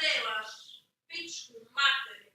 delaš, pičku materinu.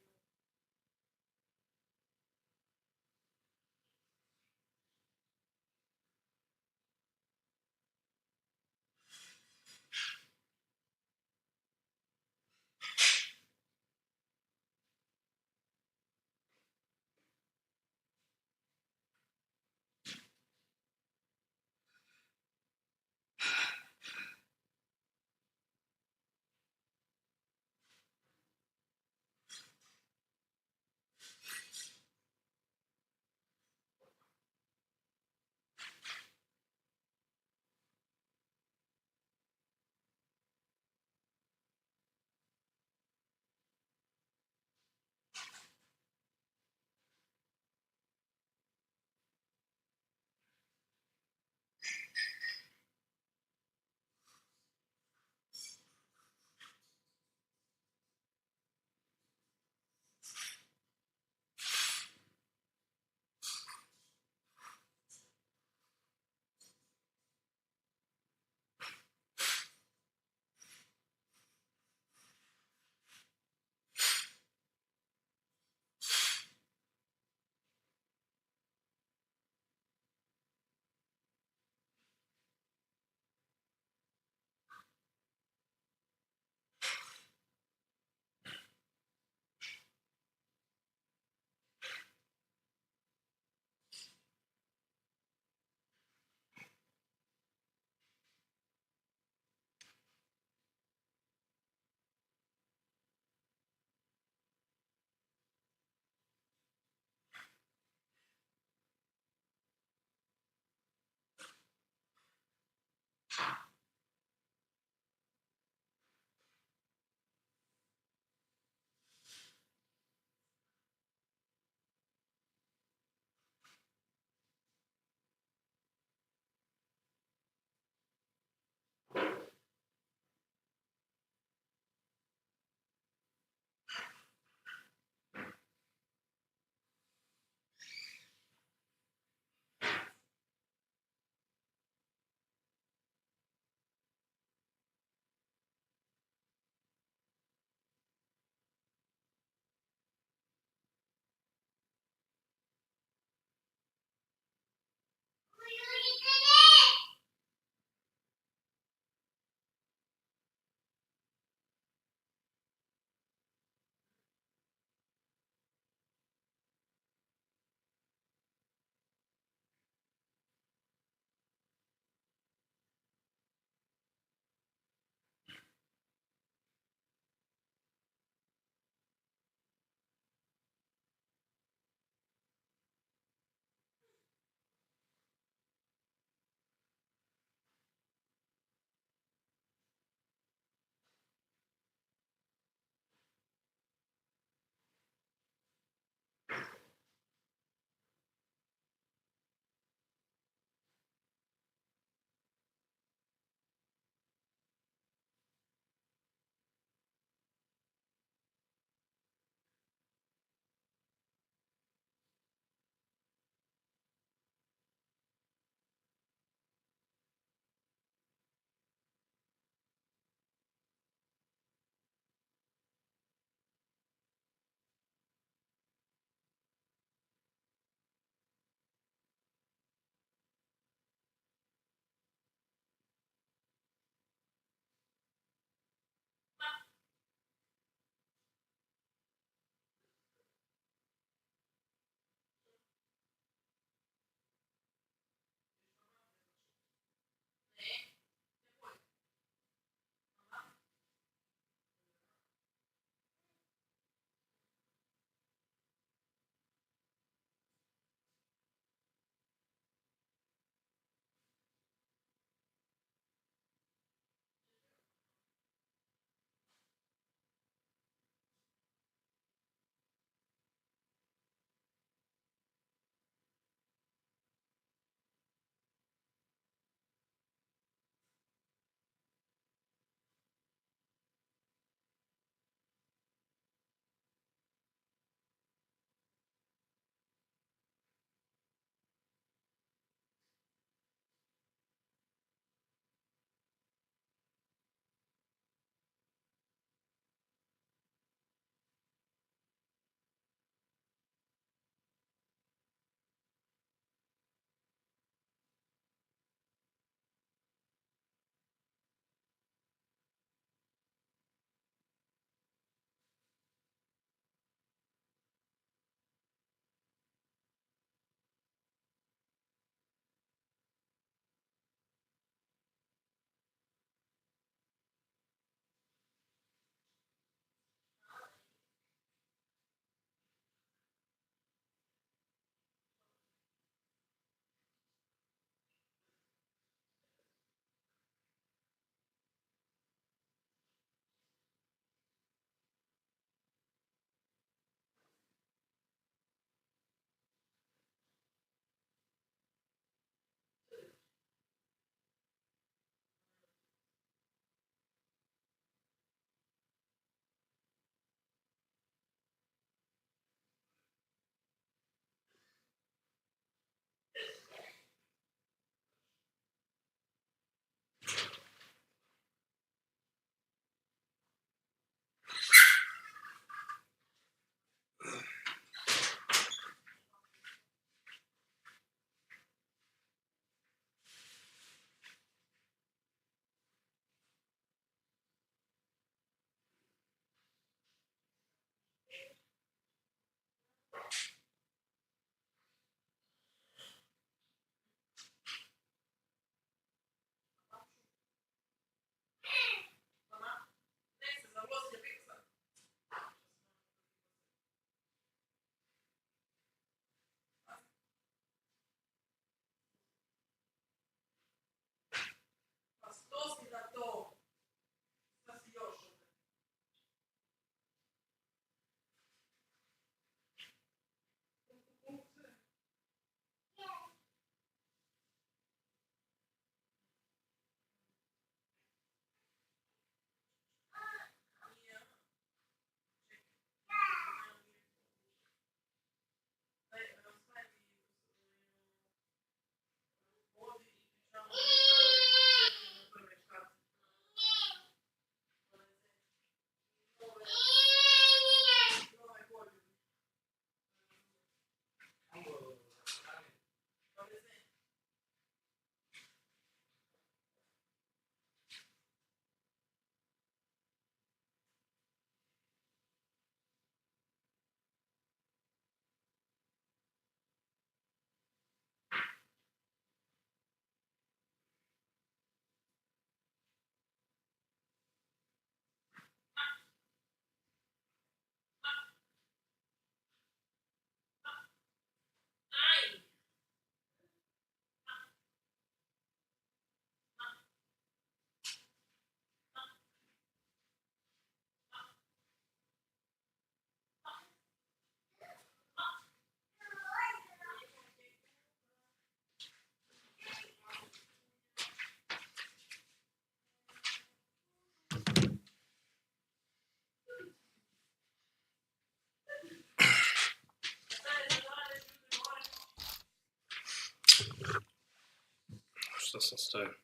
sam stavio.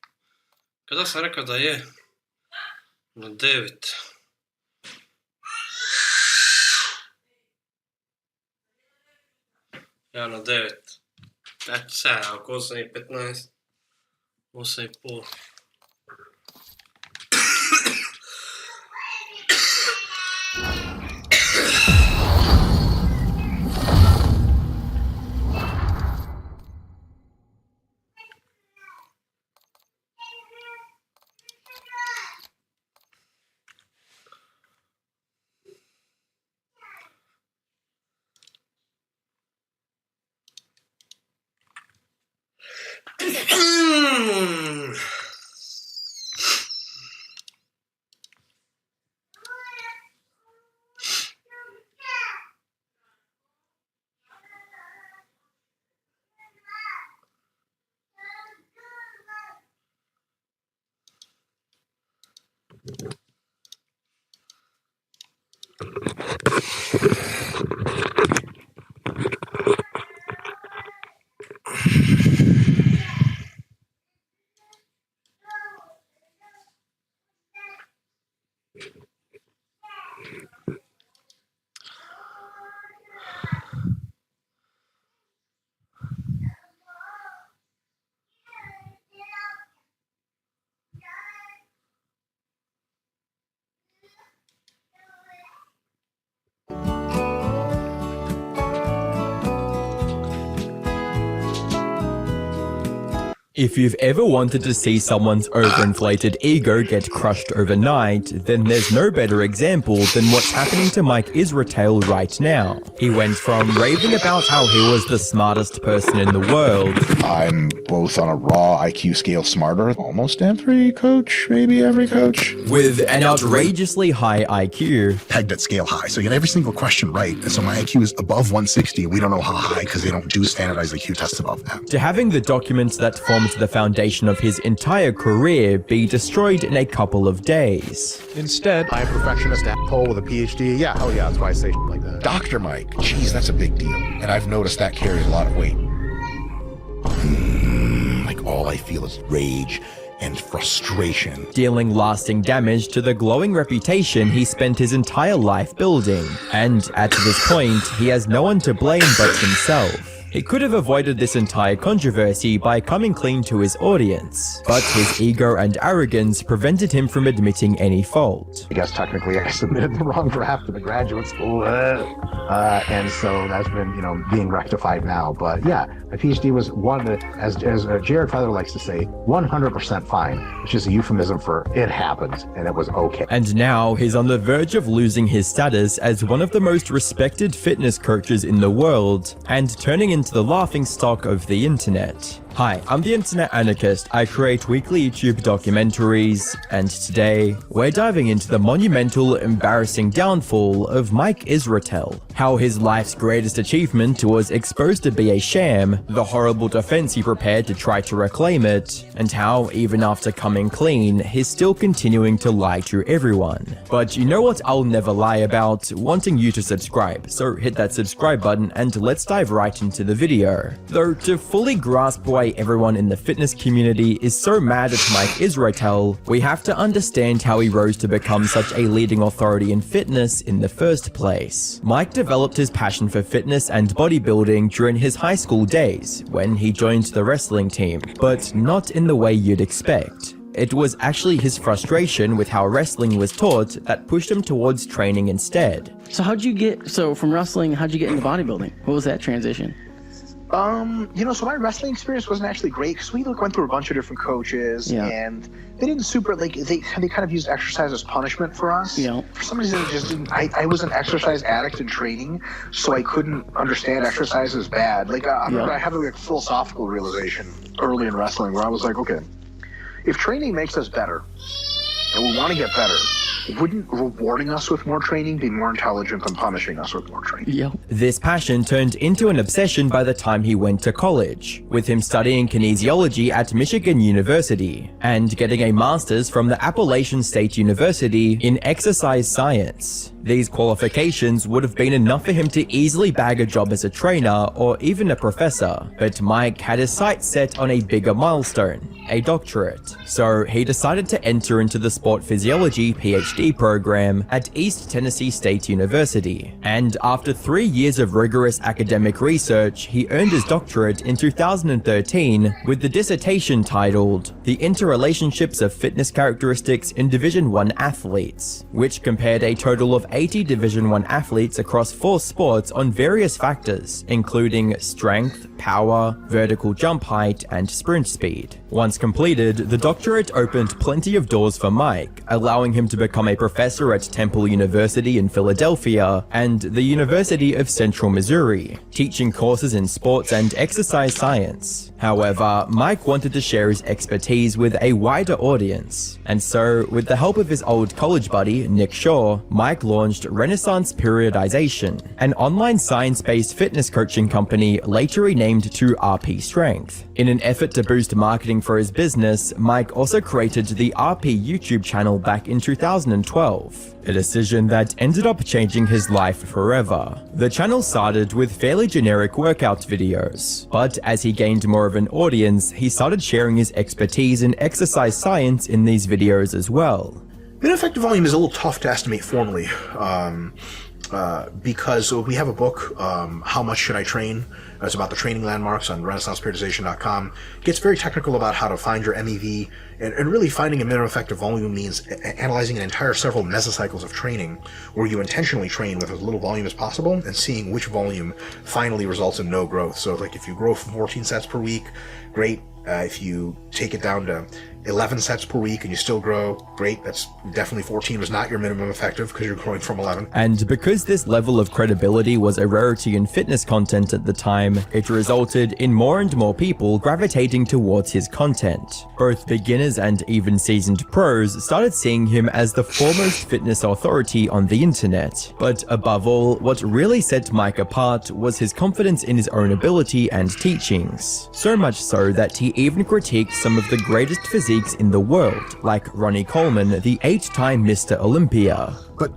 Kada sam rekao da je na 9. Ja na 9. Eto sad, ako 8,15. 8,5. If you've ever wanted to see someone's overinflated ego get crushed overnight, then there's no better example than what's happening to Mike Israetel right now. He went from raving about how he was the smartest person in the world. I'm both on a raw IQ scale smarter, almost every coach, maybe every coach. With an outrageously high IQ. Pegged at scale high, so you get every single question right. And so my IQ is above 160. We don't know how high because they don't do standardized IQ tests above that. To having the documents that formed the foundation of his entire career be destroyed in a couple of days. Instead, I'm a perfectionist asshole with a PhD. Yeah, hell yeah, that's why I say shit like that. Dr. Mike, geez, that's a big deal. And I've noticed that carries a lot of weight. Like all I feel is rage and frustration. Dealing lasting damage to the glowing reputation he spent his entire life building. And at this point, he has no one to blame but himself. He could have avoided this entire controversy by coming clean to his audience, but his ego and arrogance prevented him from admitting any fault. I guess technically I submitted the wrong draft to the graduate school, and so that's been, being rectified now. But yeah, my PhD was as Jared Feather likes to say, 100% fine, which is a euphemism for it happened and it was okay. And now he's on the verge of losing his status as one of the most respected fitness coaches in the world and turning into the laughingstock of the internet. Hi, I'm the Internet Anarchist. I create weekly YouTube documentaries, and today we're diving into the monumental, embarrassing downfall of Mike Israetel. How his life's greatest achievement was exposed to be a sham, the horrible defense he prepared to try to reclaim it, and how, even after coming clean, he's still continuing to lie to everyone. But you know what I'll never lie about? Wanting you to subscribe, so hit that subscribe button and let's dive right into the video. Though to fully grasp why everyone in the fitness community is so mad at Mike Israetel, we have to understand how he rose to become such a leading authority in fitness in the first place. Mike developed his passion for fitness and bodybuilding during his high school days, when he joined the wrestling team, but not in the way you'd expect. It was actually his frustration with how wrestling was taught that pushed him towards training instead. So from wrestling, how'd you get into bodybuilding? What was that transition? So my wrestling experience wasn't actually great because we went through a bunch of different coaches, and they didn't they kind of used exercise as punishment for us. Yeah. For some reason, it just didn't. I was an exercise addict in training, so I couldn't understand exercise as bad. I have a philosophical realization early in wrestling where I was like, okay, if training makes us better and we want to get better, wouldn't rewarding us with more training be more intelligent than punishing us with more training? Yep. This passion turned into an obsession by the time he went to college, with him studying kinesiology at Michigan University and getting a master's from the Appalachian State University in exercise science. These qualifications would have been enough for him to easily bag a job as a trainer or even a professor, but Mike had his sights set on a bigger milestone, a doctorate. So he decided to enter into the sport physiology PhD program at East Tennessee State University, and after 3 years of rigorous academic research, he earned his doctorate in 2013 with the dissertation titled The Interrelationships of Fitness Characteristics in Division I Athletes, which compared a total of 80 Division I athletes across 4 sports on various factors, including strength, power, vertical jump height, and sprint speed. Once completed, the doctorate opened plenty of doors for Mike, allowing him to become a professor at Temple University in Philadelphia and the University of Central Missouri, teaching courses in sports and exercise science. However, Mike wanted to share his expertise with a wider audience, and so, with the help of his old college buddy, Nick Shaw, Mike launched Renaissance Periodization, an online science-based fitness coaching company later renamed to RP Strength. In an effort to boost marketing for his business, Mike also created the RP YouTube channel back in 2012, a decision that ended up changing his life forever. The channel started with fairly generic workout videos, but as he gained more of an audience, he started sharing his expertise in exercise science in these videos as well. Minimum effective volume is a little tough to estimate formally, because we have a book, How Much Should I Train? It's about the training landmarks on renaissanceperiodization.com. It gets very technical about how to find your MEV, and really finding a minimum effective volume means analyzing an entire several mesocycles of training where you intentionally train with as little volume as possible and seeing which volume finally results in no growth. So like if you grow 14 sets per week, great. If you take it down to 11 sets per week and you still grow, great. That's definitely 14 was not your minimum effective because you're growing from 11. And because this level of credibility was a rarity in fitness content at the time, it resulted in more and more people gravitating towards his content. Both beginners and even seasoned pros started seeing him as the foremost fitness authority on the internet. But above all, what really set Mike apart was his confidence in his own ability and teachings. So much so that he even critiqued some of the greatest physiques in the world, like Ronnie Coleman, the 8-time Mr. Olympia. But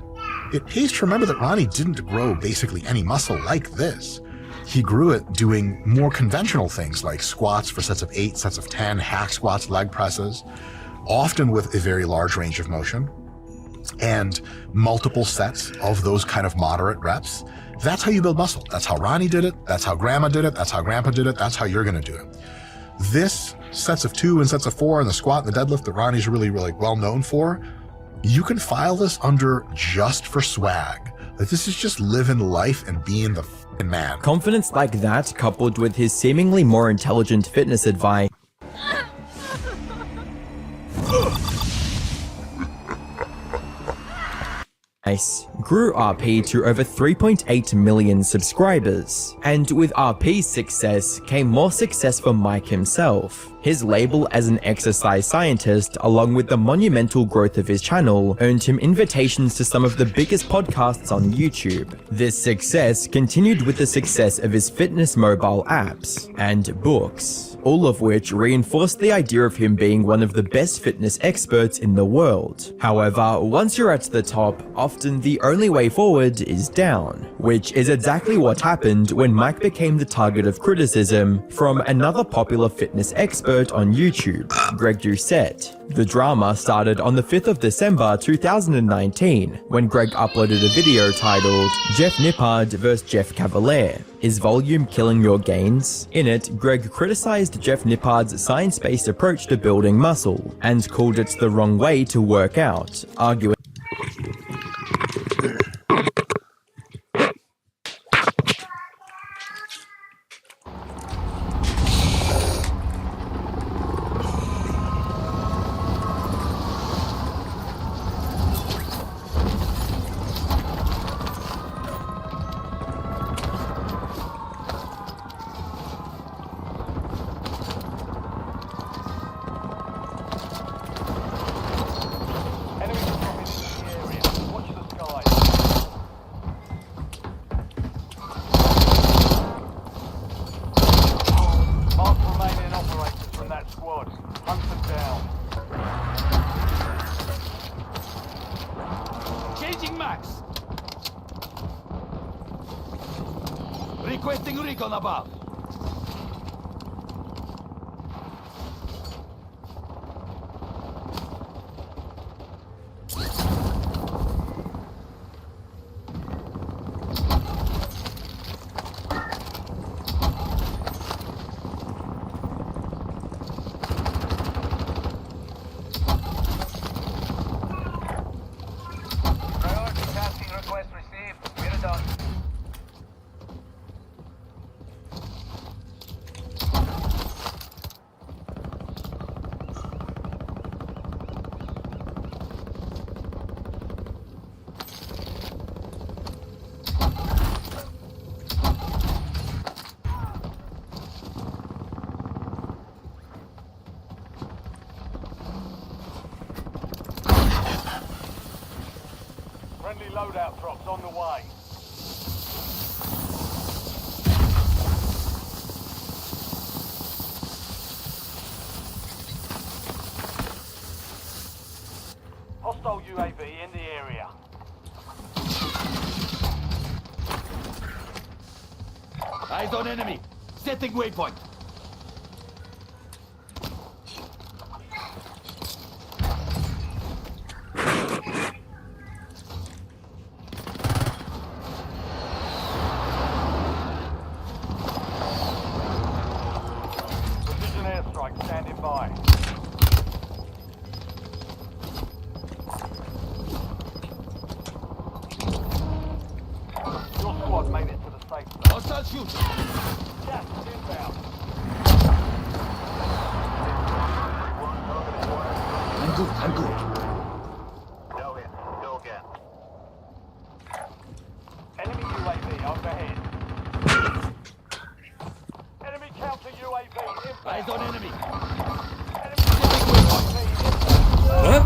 it pays to remember that Ronnie didn't grow basically any muscle like this. He grew it doing more conventional things like squats for sets of 8, sets of 10, hack squats, leg presses, often with a very large range of motion, and multiple sets of those kind of moderate reps. That's how you build muscle. That's how Ronnie did it. That's how Grandma did it. That's how Grandpa did it. That's how you're going to do it. This sets of 2 and sets of 4 and the squat and the deadlift that Ronnie's really well known for, you can file this under just for swag. Like, this is just living life and being the f***ing man. Confidence like that, coupled with his seemingly more intelligent fitness advice, grew RP to over 3.8 million subscribers. And with RP's success came more success for Mike himself. His label as an exercise scientist, along with the monumental growth of his channel, earned him invitations to some of the biggest podcasts on YouTube. This success continued with the success of his fitness mobile apps and books, all of which reinforced the idea of him being one of the best fitness experts in the world. However, once you're at the top, often the only way forward is down, which is exactly what happened when Mike became the target of criticism from another popular fitness expert on YouTube, Greg Doucette. The drama started on the 5th of December 2019, when Greg uploaded a video titled Jeff Nippard vs. Jeff Cavalier. Is volume killing your gains? In it, Greg criticized Jeff Nippard's science-based approach to building muscle, and called it the wrong way to work out, arguing Changing max. Requesting recon above. Priority tasking request received. We're done. Friendly loadout drops on the way. Hostile UAV in the area. Eyes on enemy. Setting waypoint. Precision airstrike standing by. Your squad made it to the safe zone. Hostile shoot. Gas is inbound. I'm good. Go in. Go again. Enemy UAV overhead. Enemy counter UAV inbound. Eyes on enemy. Enemy UAV inbound. What?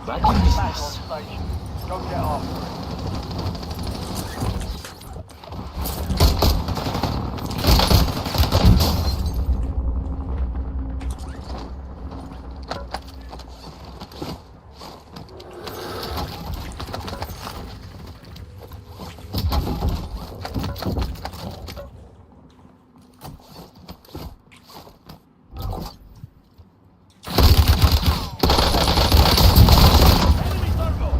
Back in Back on business. station. Go get off. Enemy turbo.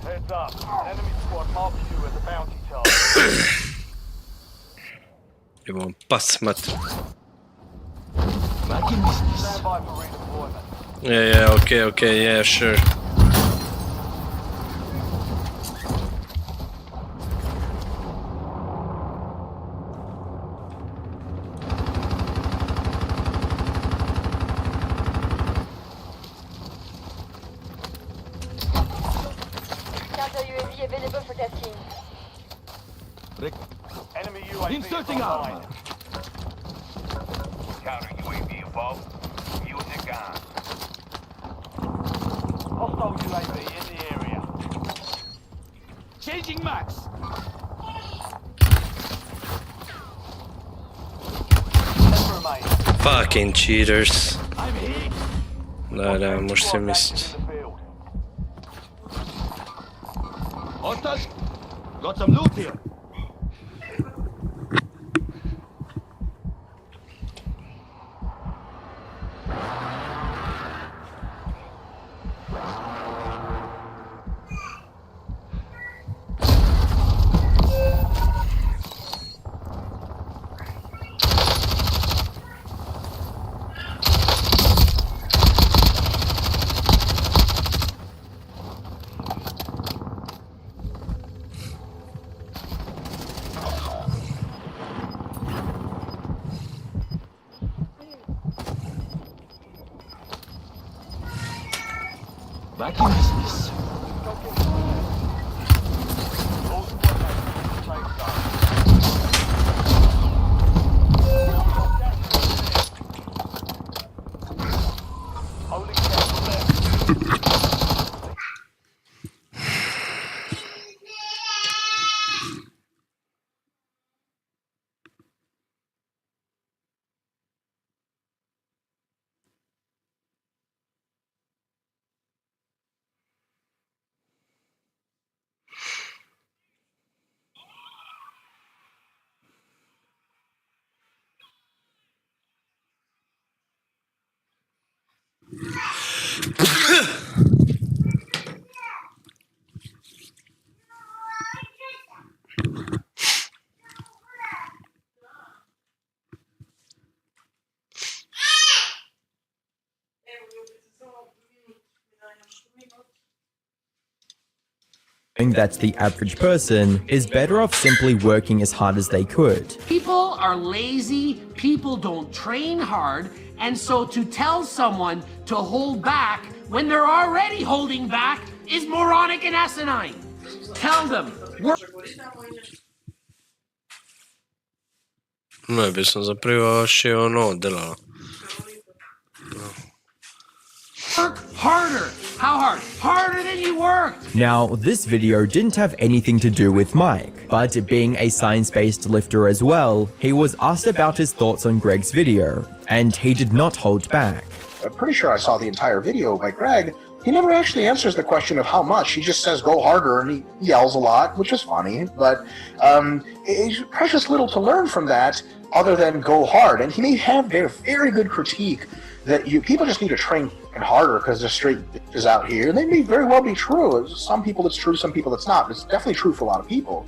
Heads up. Enemy squad marks you as a bounty target. Det var en passmat. Back in business. Stand by for redeployment. Yeah, okay, yeah, sure. Counter UAV available for tasking. Enemy UAV Inserting is online. armor. Counter UAV above. Unit gone. Hostile UAV in the area. Changing max. 10 remain. Fucking cheaters. I'm hit. Да, может все Squad вместе. active in the field. Hostiles. Got some loot here. Vacuum dismiss. All squad mates, safe zone. Holding down left. That the average person is better off simply working as hard as they could. People are lazy, people don't train hard, and so to tell someone to hold back when they're already holding back is moronic and asinine. Tell them, work Ne bi sam zaprivašio ono delala. harder. How hard? Harder than you worked. Now, this video didn't have anything to do with Mike, but being a science-based lifter as well, he was asked about his thoughts on Greg's video, and he did not hold back. I'm pretty sure I saw the entire video by Greg. He never actually answers the question of how much. He just says, go harder, and he yells a lot, which is funny. But it's precious little to learn from that other than go hard. And he may have a very good critique that people just need to train harder because they're straight bitches out here. And they may very well be true. Some people it's true, some people it's not. But it's definitely true for a lot of people.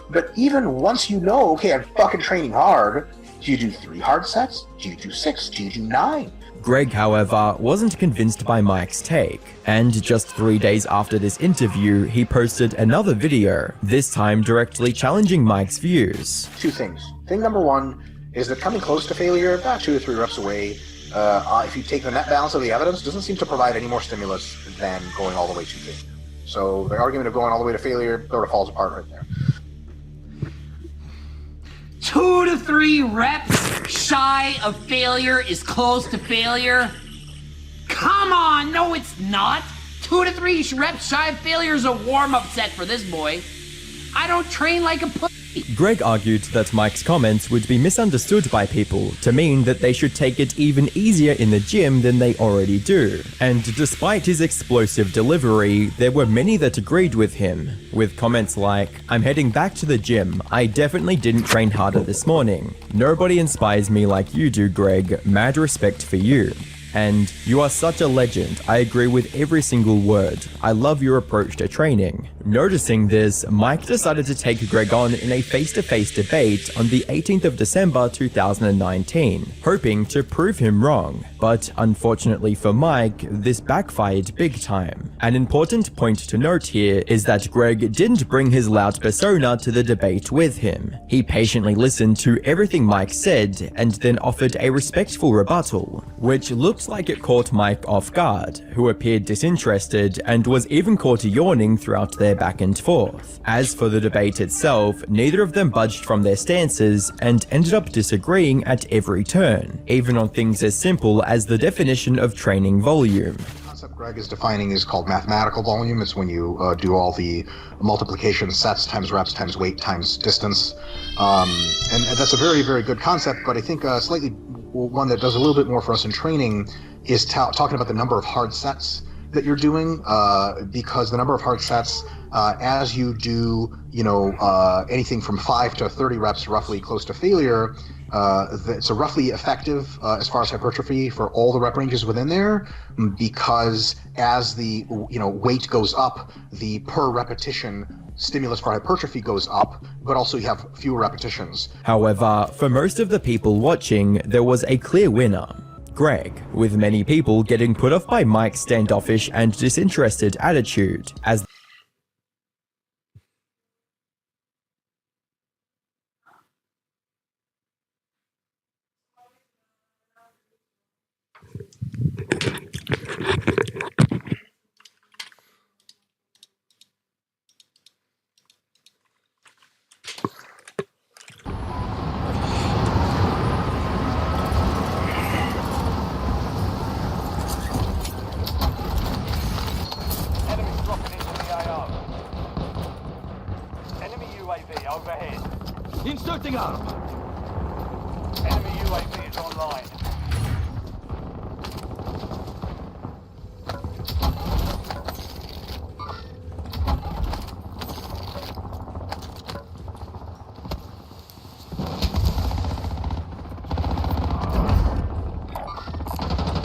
But even once you know, okay, I'm fucking training hard, do you do 3 hard sets? Do you do 6? Do you do 9? Greg, however, wasn't convinced by Mike's take, and just 3 days after this interview, he posted another video, this time directly challenging Mike's views. 2 things. Thing number 1 is that coming close to failure, about 2 to 3 reps away, if you take the net balance of the evidence, doesn't seem to provide any more stimulus than going all the way to failure. So the argument of going all the way to failure sort of falls apart right there. 2 to 3 reps shy of failure is close to failure? Come on, no it's not. 2 to 3 reps shy of failure is a warm-up set for this boy. I don't train like a pussy. Greg argued that Mike's comments would be misunderstood by people to mean that they should take it even easier in the gym than they already do. And despite his explosive delivery, there were many that agreed with him, with comments like, "I'm heading back to the gym. I definitely didn't train harder this morning. Nobody inspires me like you do, Greg. Mad respect for you." And "You are such a legend. I agree with every single word. I love your approach to training." Noticing this, Mike decided to take Greg on in a face-to-face debate on the 18th of December 2019, hoping to prove him wrong. But unfortunately for Mike, this backfired big time. An important point to note here is that Greg didn't bring his loud persona to the debate with him. He patiently listened to everything Mike said and then offered a respectful rebuttal, which looked like it caught Mike off guard, who appeared disinterested and was even caught yawning throughout their back and forth. As for the debate itself, neither of them budged from their stances and ended up disagreeing at every turn, even on things as simple as the definition of training volume. The concept Greg is defining is called mathematical volume. It's when you do all the multiplication, sets times reps times weight times distance. And that's a very, very good concept, but I think slightly one that does a little bit more for us in training is talking about the number of hard sets that you're doing, because the number of hard sets, as you do, anything from 5 to 30 reps, roughly close to failure, it's a roughly effective as far as hypertrophy for all the rep ranges within there, because as the weight goes up, the per repetition stimulus for hypertrophy goes up, but also you have fewer repetitions. However, for most of the people watching, there was a clear winner: Greg, with many people getting put off by Mike's standoffish and disinterested attitude, as Inserting arm. Enemy UAV is online.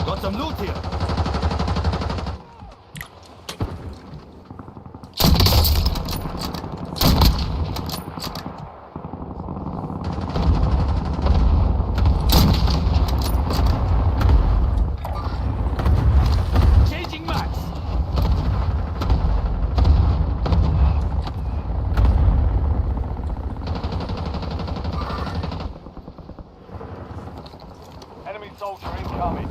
Got some loot here. Changing max. Enemy soldier incoming.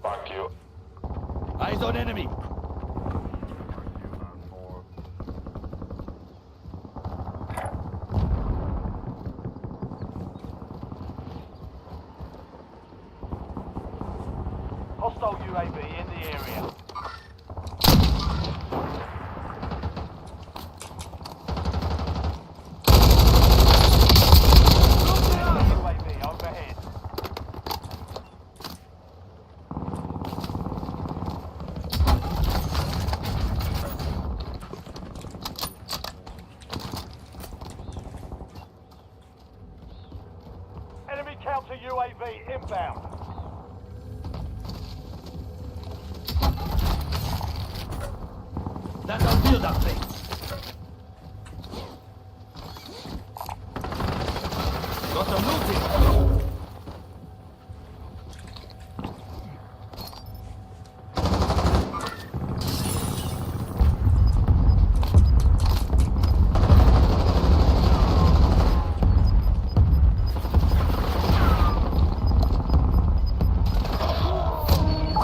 Thank you. Eyes on enemy. Hostile UAV in the area. UAV overhead. Enemy counter UAV inbound. That's our field update. Got some loot here.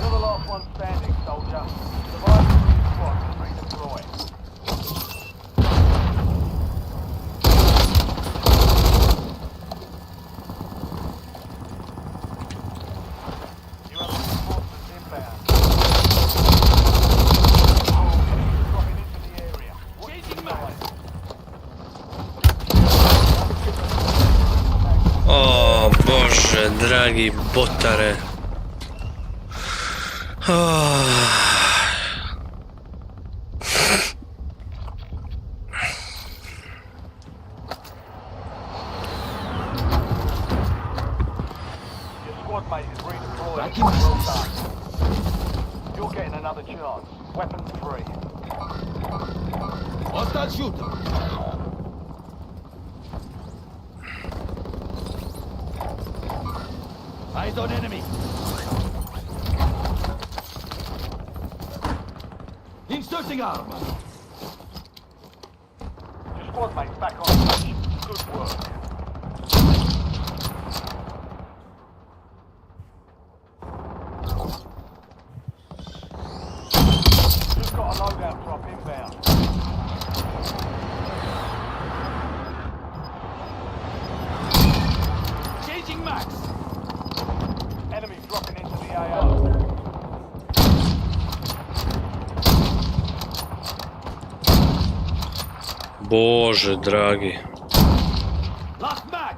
You're the last one standing, soldier. Survive the squad and redeploy. You have reinforcements inbound. Enemies dropping into the area. Changing max. O Boże, dragi botare. Your squad mate is redeployed. Back in Well business. done. You're getting another chance. Weapons free. Hostile shooter. Eyes on enemy. Inserting arm. Your squad mate's back on station. Good work. Just got a loadout drop inbound. Changing max. Enemy dropping into the AO. Boże dragi. Last mag.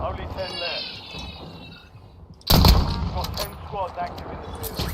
Only 10 left. Got 10 squads active in the field.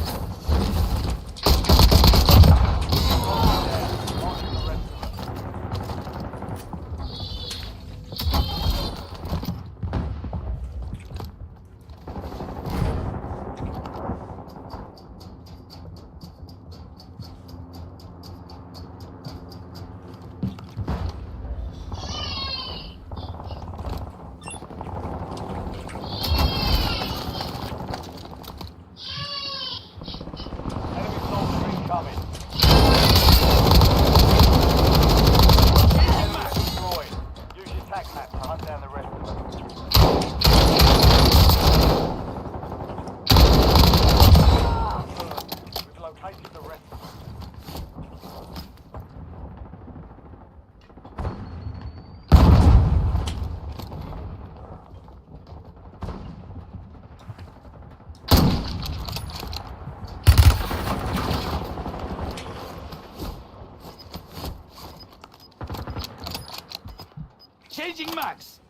Changing max.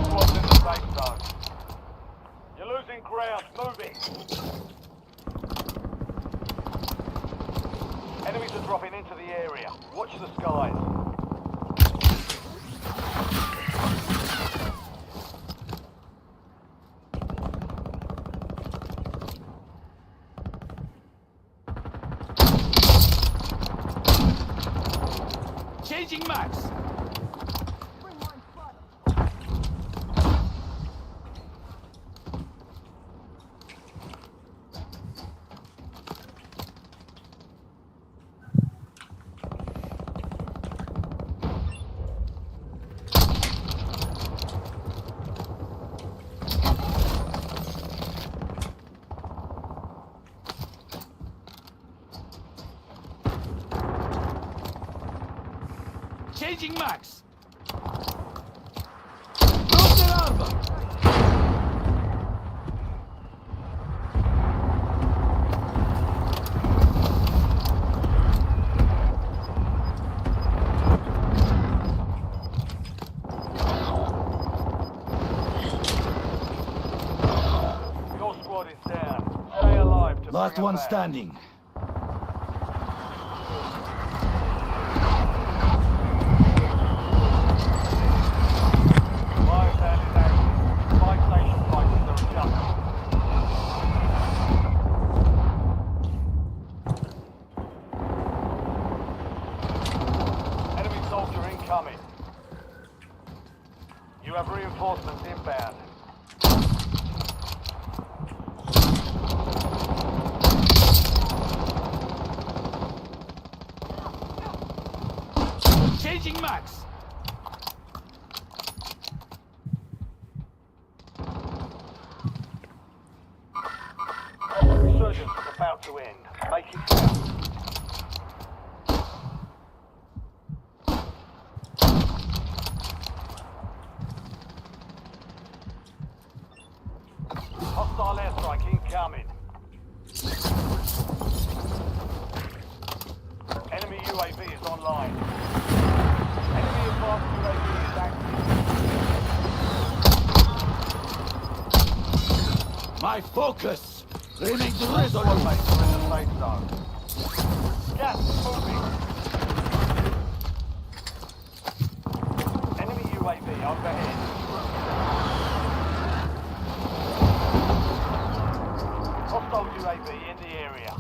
Squad's in the safe zone. You're losing ground. Moving. Enemies are dropping into the area. Watch the skies. Changing max. Changing max. Drop the armor. Your squad is down. Stay alive to Last bring 'em one back. standing. Biosand is active. Five station fighters are adjusting. Enemy soldier incoming. You have reinforcements inbound. Changing max. Resurgence is about to end. Make it count. Hostile airstrike incoming. Enemy UAV is online. Enemy advanced UAV is active. My focus remains All resolute. mates are in the safe zone. Gas is moving. Enemy UAV overhead. Hostile UAV in the area.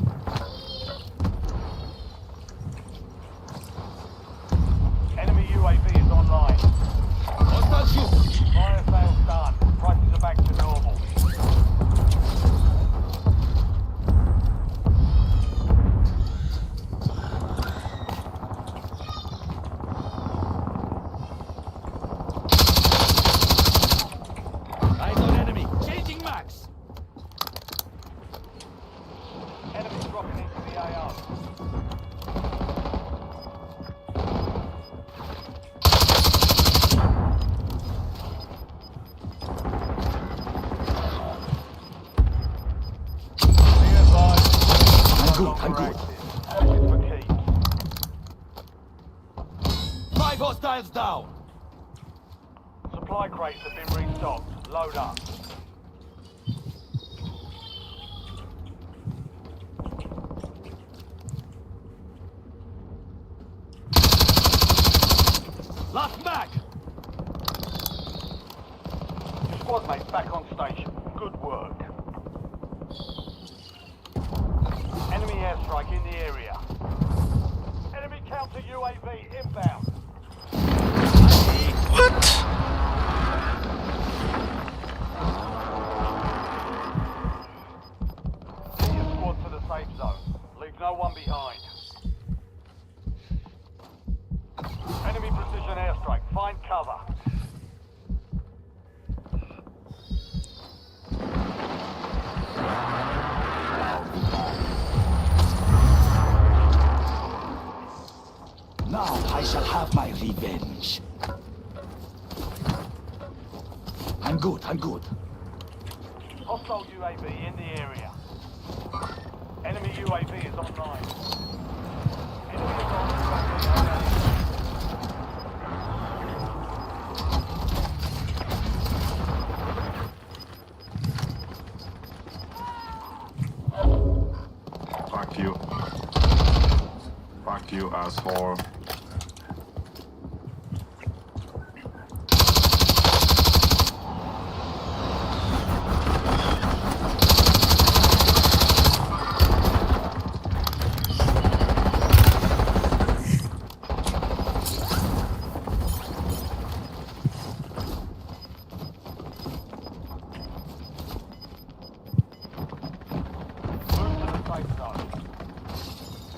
Enemy UAV is online. Hostile shoot. Fire sales done. Prices are back to normal. Eyes on enemy. Changing max. Enemy dropping into the AR. Be advised, I'm good, no I'm longer good. active. This is for keeps. 5 hostiles down. Supply crates have been restocked. Load up. Last mag. Your squad mates back on station. Good work. Enemy airstrike in the area. Enemy counter UAV inbound. Get your squad to the safe zone. Leave no one behind. Enemy precision airstrike. Find cover. Now I shall have my revenge. I'm good, I'm good. Hostile UAV in the area. Enemy UAV is online. Fuck you. Fuck you, asshole.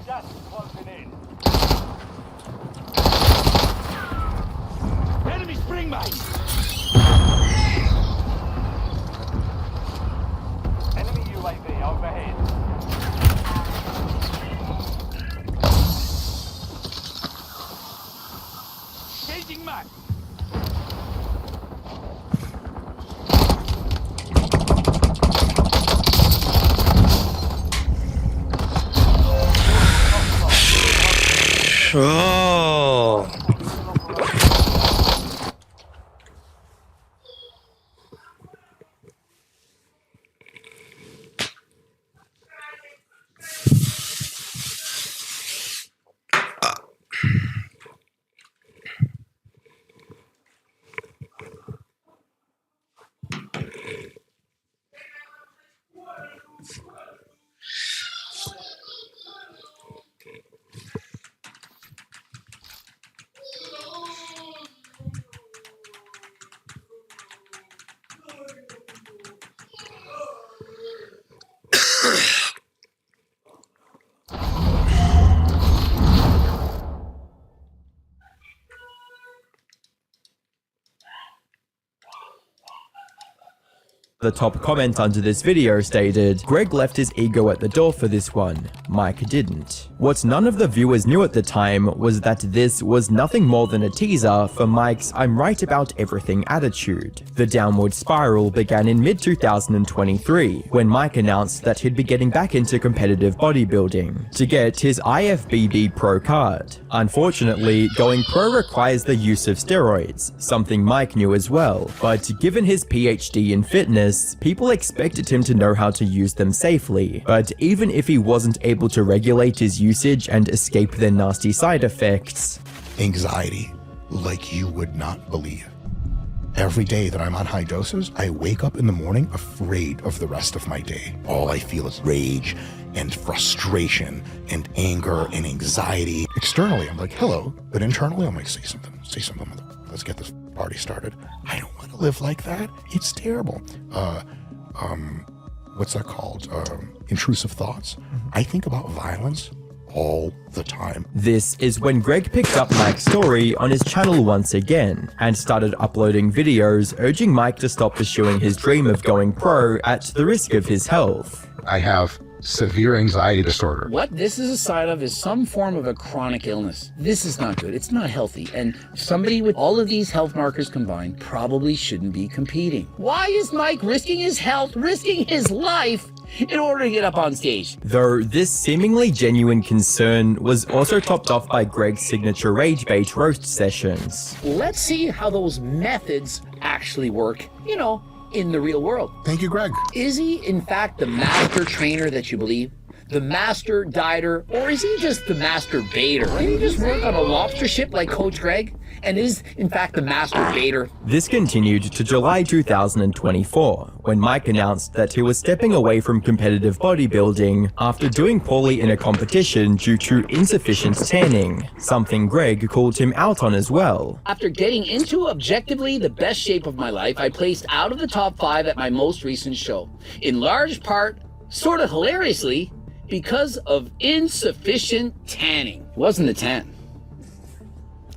Gas is closing in. Enemy spring mine! Enemy UAV overhead. Changing map! Oh. The top comment under this video stated, Greg left his ego at the door for this one, Mike didn't. What none of the viewers knew at the time was that this was nothing more than a teaser for Mike's I'm right about everything attitude. The downward spiral began in mid-2023, when Mike announced that he'd be getting back into competitive bodybuilding to get his IFBB Pro card. Unfortunately, going pro requires the use of steroids, something Mike knew as well, but given his PhD in fitness, people expected him to know how to use them safely, but even if he wasn't able to regulate his usage and escape their nasty side effects. Anxiety, like you would not believe. Every day that I'm on high doses, I wake up in the morning afraid of the rest of my day. All I feel is rage and frustration and anger and anxiety. Externally, I'm like, hello, but internally, I'm like, say something, let's get this party started. I don't want to live like that. It's terrible. What's that called? Intrusive thoughts. I think about violence all the time. This is when Greg picked up Mike's story on his channel once again, and started uploading videos urging Mike to stop pursuing his dream of going pro at the risk of his health. I have severe anxiety disorder. What this is a sign of is some form of a chronic illness. This is not good. It's not healthy. And somebody with all of these health markers combined probably shouldn't be competing. Why is Mike risking his health, risking his life in order to get up on stage? Though this seemingly genuine concern was also topped off by Greg's signature rage bait roast sessions. Let's see how those methods actually work, you know, in the real world. Thank you, Greg. Is he, in fact, the master trainer that you believe? The master dieter? Or is he just the master baiter? Did he just work on a lobster ship like Coach Greg? And is, in fact, the master baiter? This continued to July 2024, when Mike announced that he was stepping away from competitive bodybuilding after doing poorly in a competition due to insufficient tanning, something Greg called him out on as well. After getting into objectively the best shape of my life, I placed out of the top 5 at my most recent show. In large part, sort of hilariously, because of insufficient tanning. It wasn't the tan.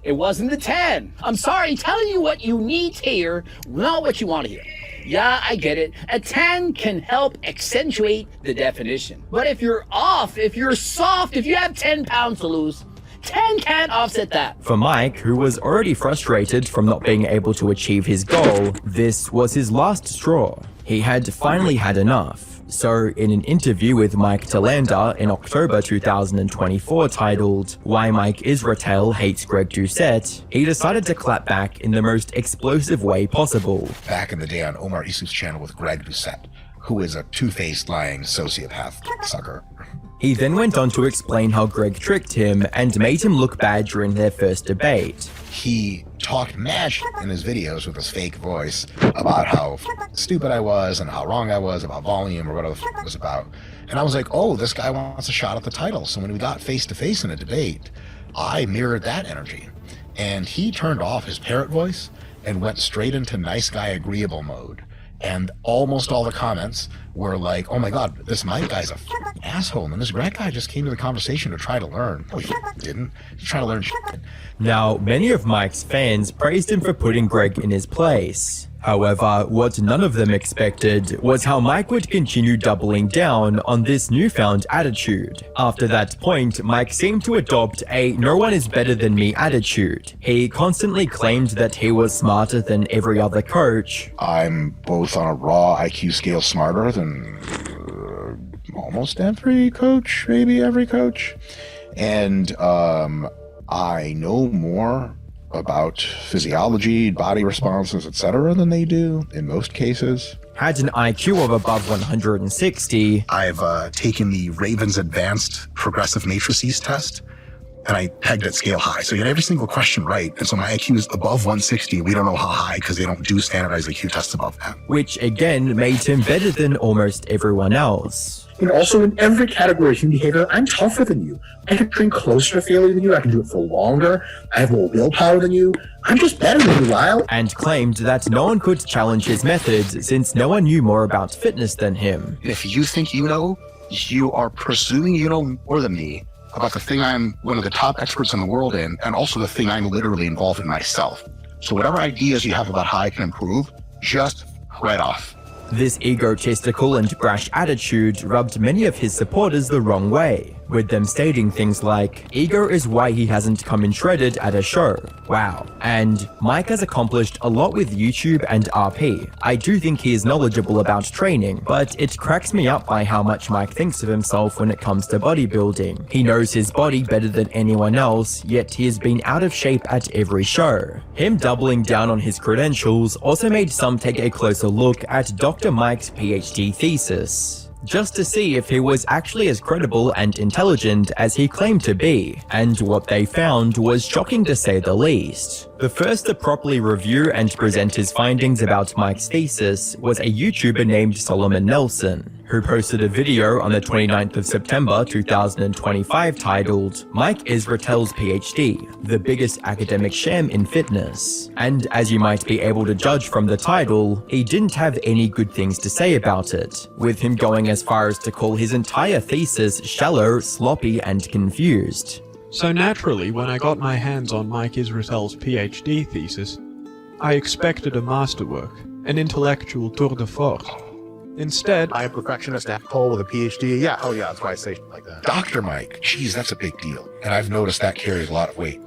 It wasn't the tan. I'm sorry, telling you what you need to hear, not what you want to hear. Yeah, I get it. A tan can help accentuate the definition. But if you're off, if you're soft, if you have 10 pounds to lose, 10 can't offset that. For Mike, who was already frustrated from not being able to achieve his goal, this was his last straw. He had finally had enough. So, in an interview with Mike Telander in October 2024 titled Why Mike Israetel Hates Greg Doucette, he decided to clap back in the most explosive way possible. Back in the day on Omar Isuf's channel with Greg Doucette, who is a two-faced lying sociopath sucker. He then went on to explain how Greg tricked him and made him look bad during their first debate. He talked mad shit in his videos with his fake voice about how stupid I was and how wrong I was about volume or whatever the it was about. And I was like, oh, this guy wants a shot at the title. So when we got face-to-face in a debate, I mirrored that energy. And he turned off his parrot voice and went straight into nice guy agreeable mode. And almost all the comments were like, oh my god, this Mike guy's a asshole, and this Greg guy just came to the conversation to try to learn. No, he didn't. He's trying to learn shit. Now, many of Mike's fans praised him for putting Greg in his place. However, what none of them expected was how Mike would continue doubling down on this newfound attitude. After that point, Mike seemed to adopt a no one is better than me attitude. He constantly claimed that he was smarter than every other coach. I'm both on a raw IQ scale smarter than almost every coach, maybe every coach. And I know more about physiology, body responses, etc. than they do in most cases. Had an IQ of above 160. I've taken the Ravens Advanced Progressive Matrices test, and I pegged at scale high. So you had every single question right, and so my IQ is above 160. We don't know how high because they don't do standardized IQ tests above that. Which again made him better than almost everyone else. And also in every category of human behavior, I'm tougher than you. I can train closer to failure than you. I can do it for longer. I have more willpower than you. I'm just better than you, Lyle. And claimed that no one could challenge his methods since no one knew more about fitness than him. If you think you know, you are presuming you know more than me about the thing I'm one of the top experts in the world in, and also the thing I'm literally involved in myself. So whatever ideas you have about how I can improve, just right off. This egotistical and brash attitude rubbed many of his supporters the wrong way, with them stating things like, ego is why he hasn't come in shredded at a show. Wow. And Mike has accomplished a lot with YouTube and RP. I do think he is knowledgeable about training, but it cracks me up by how much Mike thinks of himself when it comes to bodybuilding. He knows his body better than anyone else, yet he has been out of shape at every show. Him doubling down on his credentials also made some take a closer look at Dr. Mike's PhD thesis, just to see if he was actually as credible and intelligent as he claimed to be, and what they found was shocking to say the least. The first to properly review and present his findings about Mike's thesis was a YouTuber named Solomon Nelson, who posted a video on the 29th of September 2025 titled Mike Israetel's PhD, the biggest academic sham in fitness. And as you might be able to judge from the title, he didn't have any good things to say about it, with him going as far as to call his entire thesis shallow, sloppy, and confused. So naturally, when I got my hands on Mike Israetel's PhD thesis, I expected a masterwork, an intellectual tour de force. Instead, I am a perfectionist asshole with a PhD. Yeah, oh yeah, that's why I say shit like that. Dr. Mike, geez, that's a big deal. And I've noticed that carries a lot of weight.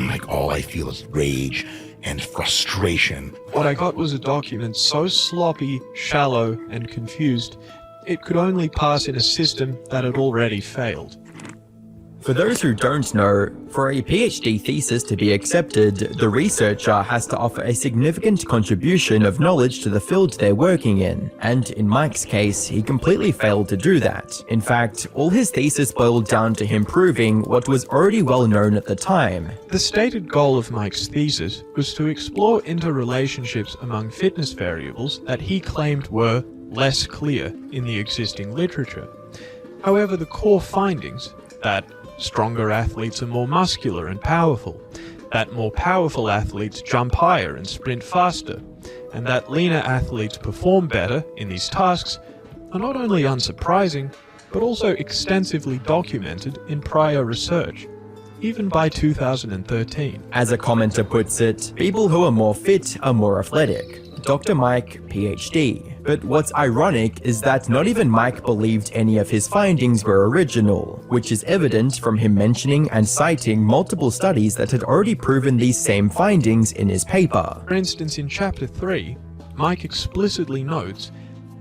Like all I feel is rage and frustration. What I got was a document so sloppy, shallow, and confused, it could only pass in a system that had already failed. For those who don't know, for a PhD thesis to be accepted, the researcher has to offer a significant contribution of knowledge to the field they're working in, and in Mike's case, he completely failed to do that. In fact, all his thesis boiled down to him proving what was already well known at the time. The stated goal of Mike's thesis was to explore interrelationships among fitness variables that he claimed were less clear in the existing literature. However, the core findings, that stronger athletes are more muscular and powerful, that more powerful athletes jump higher and sprint faster, and that leaner athletes perform better in these tasks, are not only unsurprising, but also extensively documented in prior research, even by 2013. As a commenter puts it, people who are more fit are more athletic. Dr. Mike, PhD. But what's ironic is that not even Mike believed any of his findings were original, which is evident from him mentioning and citing multiple studies that had already proven these same findings in his paper. For instance, in Chapter 3, Mike explicitly notes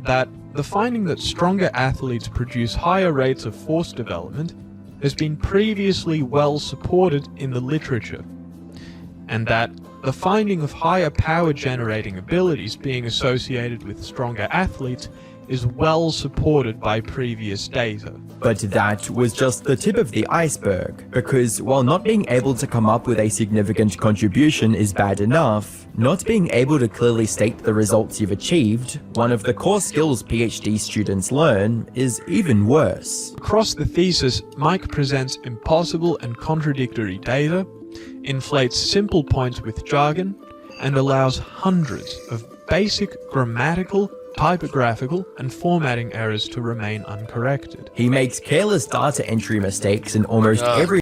that the finding that stronger athletes produce higher rates of force development has been previously well supported in the literature, and that the finding of higher power generating abilities being associated with stronger athletes is well supported by previous data. But that was just the tip of the iceberg, because while not being able to come up with a significant contribution is bad enough, not being able to clearly state the results you've achieved, one of the core skills PhD students learn, is even worse. Across the thesis, Mike presents impossible and contradictory data, inflates simple points with jargon, and allows hundreds of basic grammatical, typographical, and formatting errors to remain uncorrected. He makes careless data entry mistakes in almost every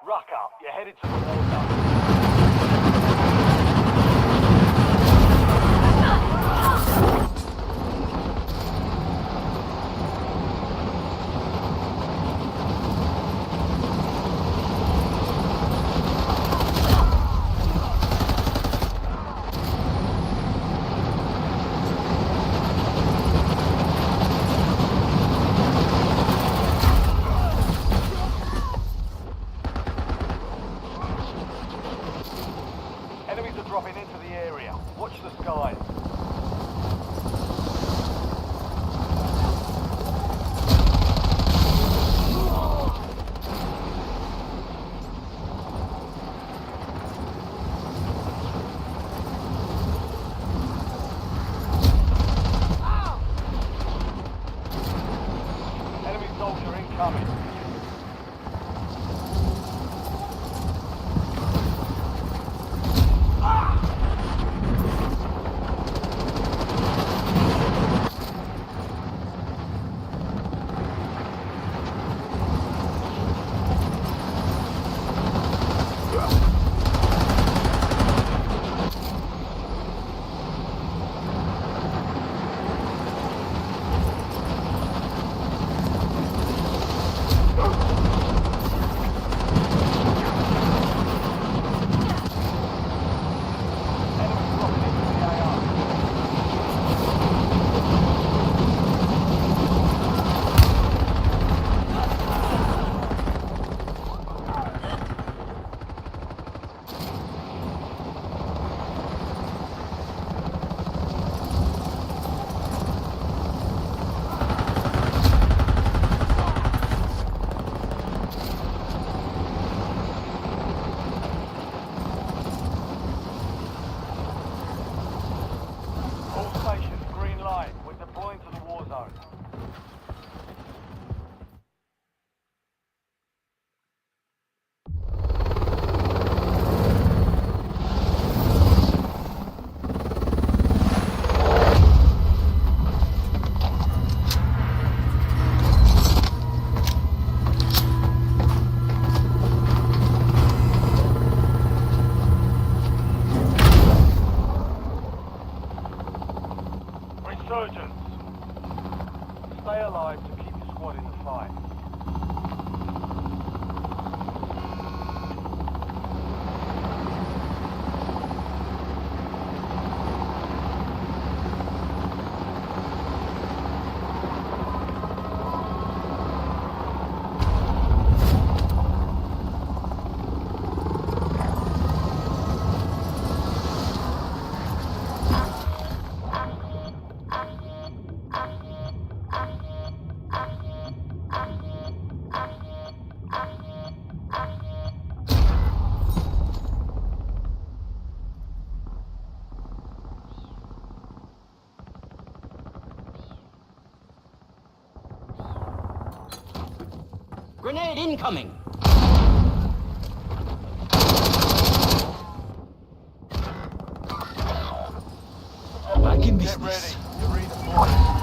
Ruck up. You're headed to the Warzone. Enemies are dropping into the area. Watch the skies. Enemy soldier incoming. All stations, green light. We're deploying to the war zone. Resurgence. Stay alive to keep your squad in the fight. Grenade incoming! Back in Get ready. business. You're redeploying.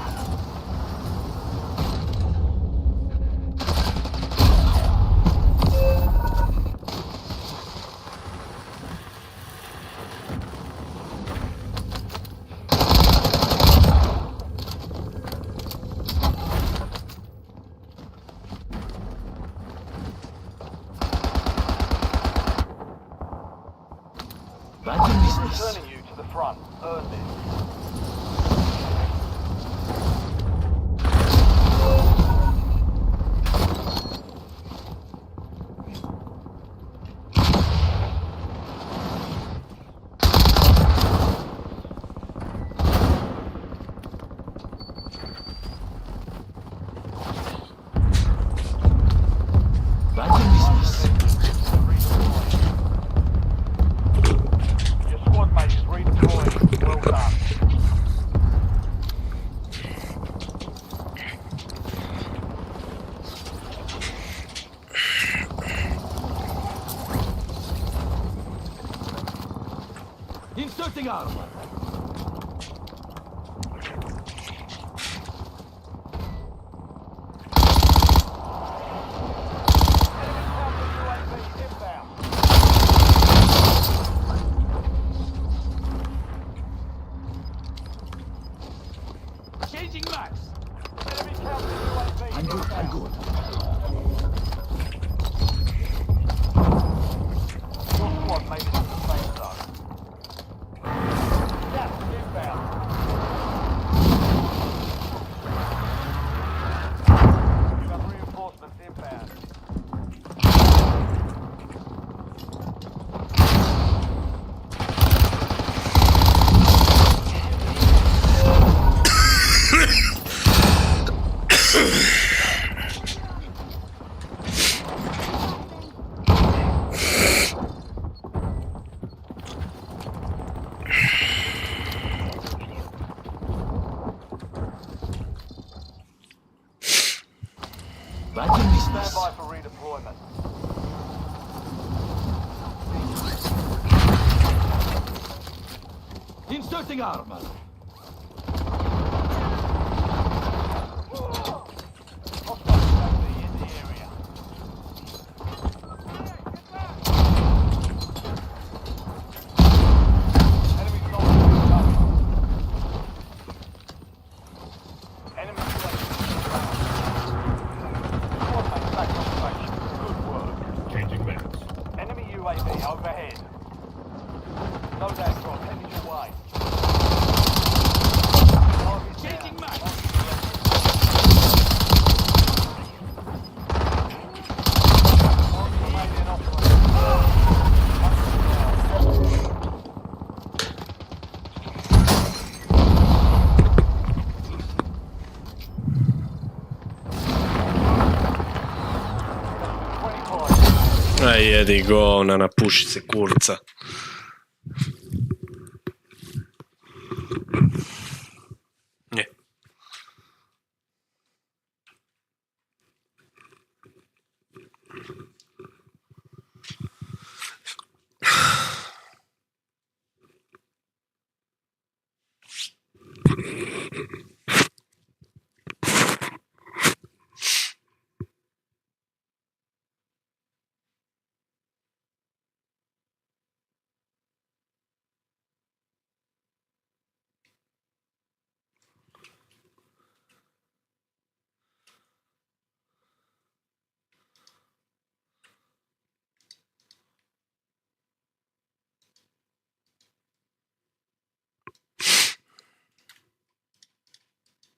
Back in business. Returning you to the front. Earn this. Back in business. Your squad mate is redeploying. Well done. Inserting armor. Enemy counter UAV Inserting armor. Jedi govna, napuši se kurca. Nie.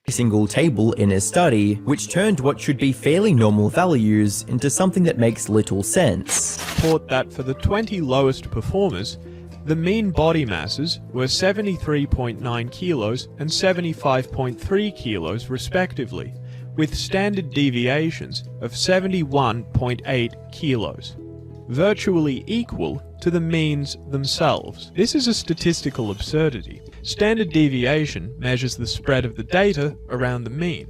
Single table in his study, which turned what should be fairly normal values into something that makes little sense. Report that for the 20 lowest performers, the mean body masses were 73.9 kilos and 75.3 kilos respectively, with standard deviations of 71.8 kilos, virtually equal to the means themselves. This is a statistical absurdity. Standard deviation measures the spread of the data around the mean.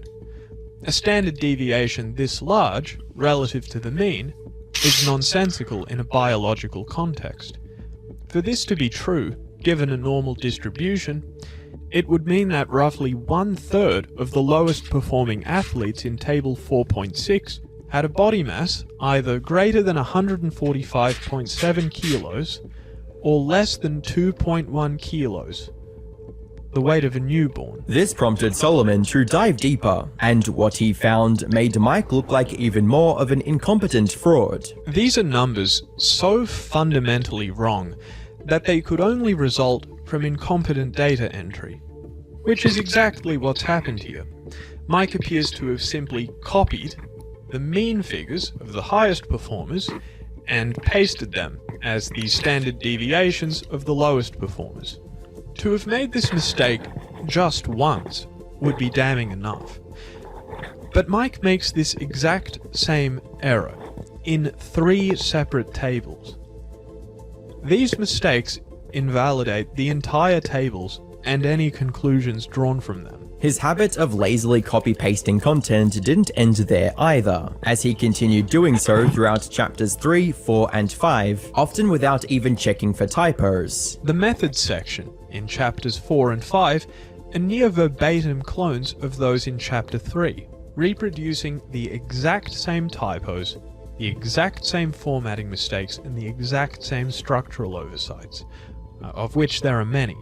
A standard deviation this large, relative to the mean, is nonsensical in a biological context. For this to be true, given a normal distribution, it would mean that roughly 1/3 of the lowest performing athletes in Table 4.6 had a body mass either greater than 145.7 kilos or less than 2.1 kilos. The weight of a newborn. This prompted Solomon to dive deeper, and what he found made Mike look like even more of an incompetent fraud. These are numbers so fundamentally wrong that they could only result from incompetent data entry, which is exactly what's happened here. Mike appears to have simply copied the mean figures of the highest performers and pasted them as the standard deviations of the lowest performers. To have made this mistake just once would be damning enough. But Mike makes this exact same error in 3 separate tables. These mistakes invalidate the entire tables and any conclusions drawn from them. His habit of lazily copy-pasting content didn't end there either, as he continued doing so throughout chapters 3, 4, and 5, often without even checking for typos. The methods section in chapters 4 and 5 are near verbatim clones of those in chapter 3, reproducing the exact same typos, the exact same formatting mistakes, and the exact same structural oversights, of which there are many,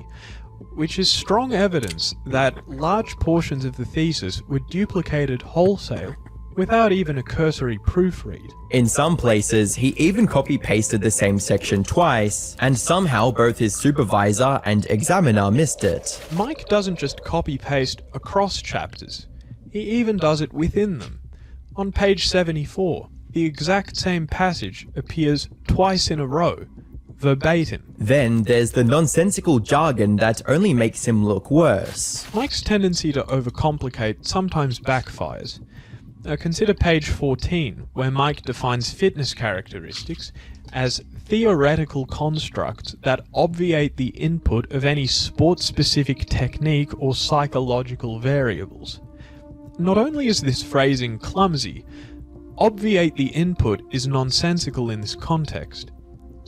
which is strong evidence that large portions of the thesis were duplicated wholesale without even a cursory proofread. In some places, he even copy-pasted the same section twice, and somehow both his supervisor and examiner missed it. Mike doesn't just copy-paste across chapters, he even does it within them. On page 74, the exact same passage appears twice in a row, verbatim. Then there's the nonsensical jargon that only makes him look worse. Mike's tendency to overcomplicate sometimes backfires. Consider page 14, where Mike defines fitness characteristics as theoretical constructs that obviate the input of any sport-specific technique or psychological variables. Not only is this phrasing clumsy, obviate the input is nonsensical in this context.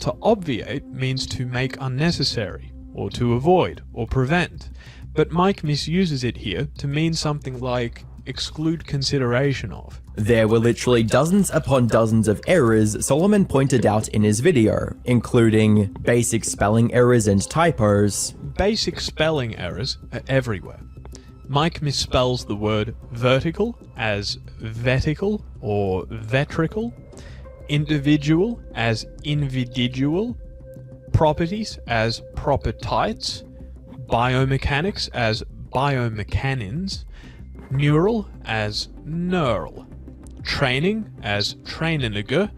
To obviate means to make unnecessary, or to avoid, or prevent, but Mike misuses it here to mean something like exclude consideration of. There were literally dozens upon dozens of errors Solomon pointed out in his video, including basic spelling errors and typos. Basic spelling errors are everywhere. Mike misspells the word vertical as vetical or vetrical, individual as invididual, properties as propertites, biomechanics as biomechanins, neural as neural, training as traininiger,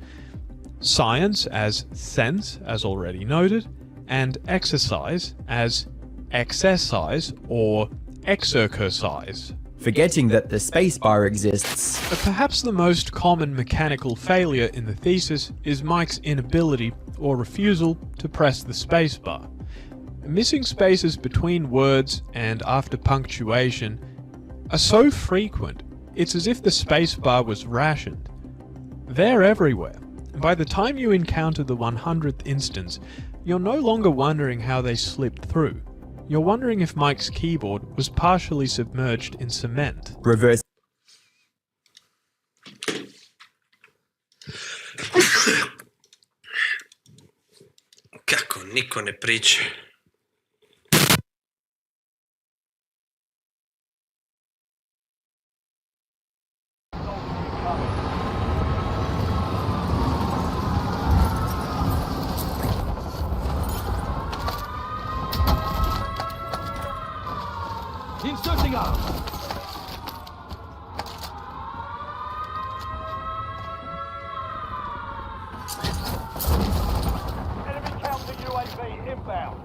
science as sense, as already noted, and exercise as exercise or exercise. Forgetting that the spacebar exists. Perhaps the most common mechanical failure in the thesis is Mike's inability or refusal to press the spacebar. Missing spaces between words and after punctuation are so frequent, it's as if the spacebar was rationed. They're everywhere, and by the time you encounter the 100th instance, you're no longer wondering how they slipped through. You're wondering if Mike's keyboard was partially submerged in cement. Reverse. Kako niko ne priča. Inserting arm. Enemy counter UAV inbound.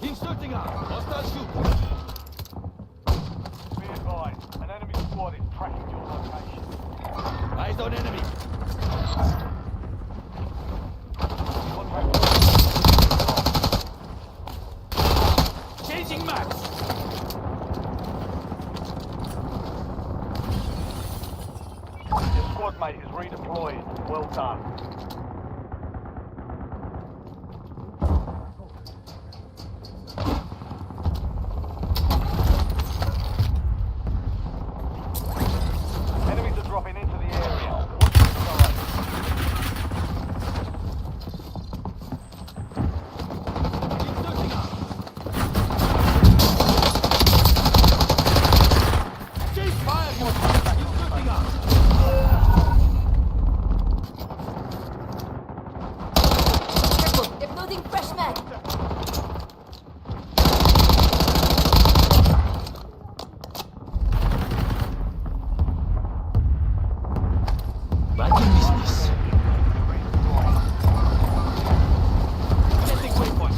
Inserting arm. Hostile shooter. Be advised, an enemy squad is tracking your location. Eyes on enemy. Changing max. Your squad mate is redeployed. Well done. Enemies are dropping into the area. Watch the side. Inserting arm. Change fire. Inserting arm. Careful, they're loading fresh mag. Back in business. Setting waypoint.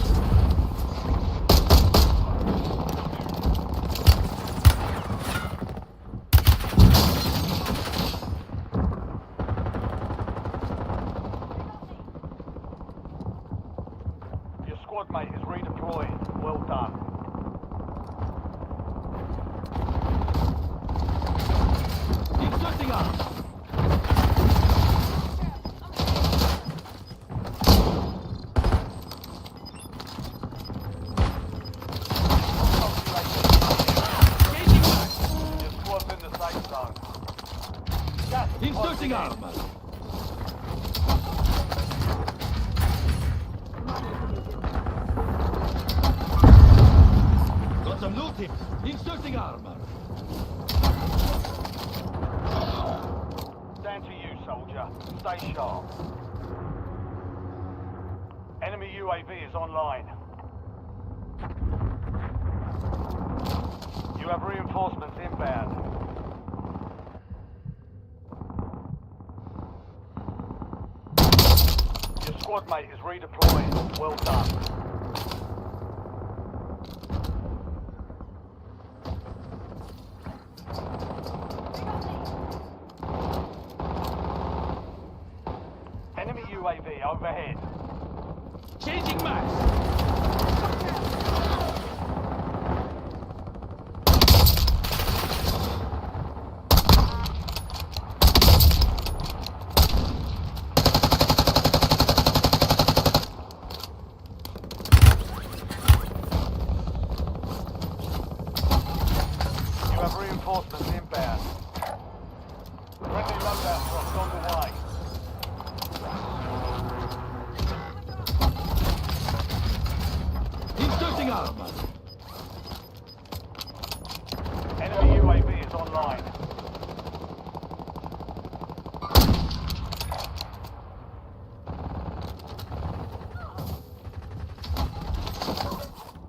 Your squad mate is redeployed. Well done. Inserting arm. Changing max. Your squad's in the safe zone. Gas is Inserting closing in. arm. Got some loot him. Inserting armor. Down to you, soldier. Stay sharp. Enemy UAV is online. You have reinforcements inbound. Your squad mate is redeployed. Well done. Enemy UAV overhead. Changing max. have reinforcements inbound. Friendly loadout drops on the way. Inserting armor. Enemy UAV is online.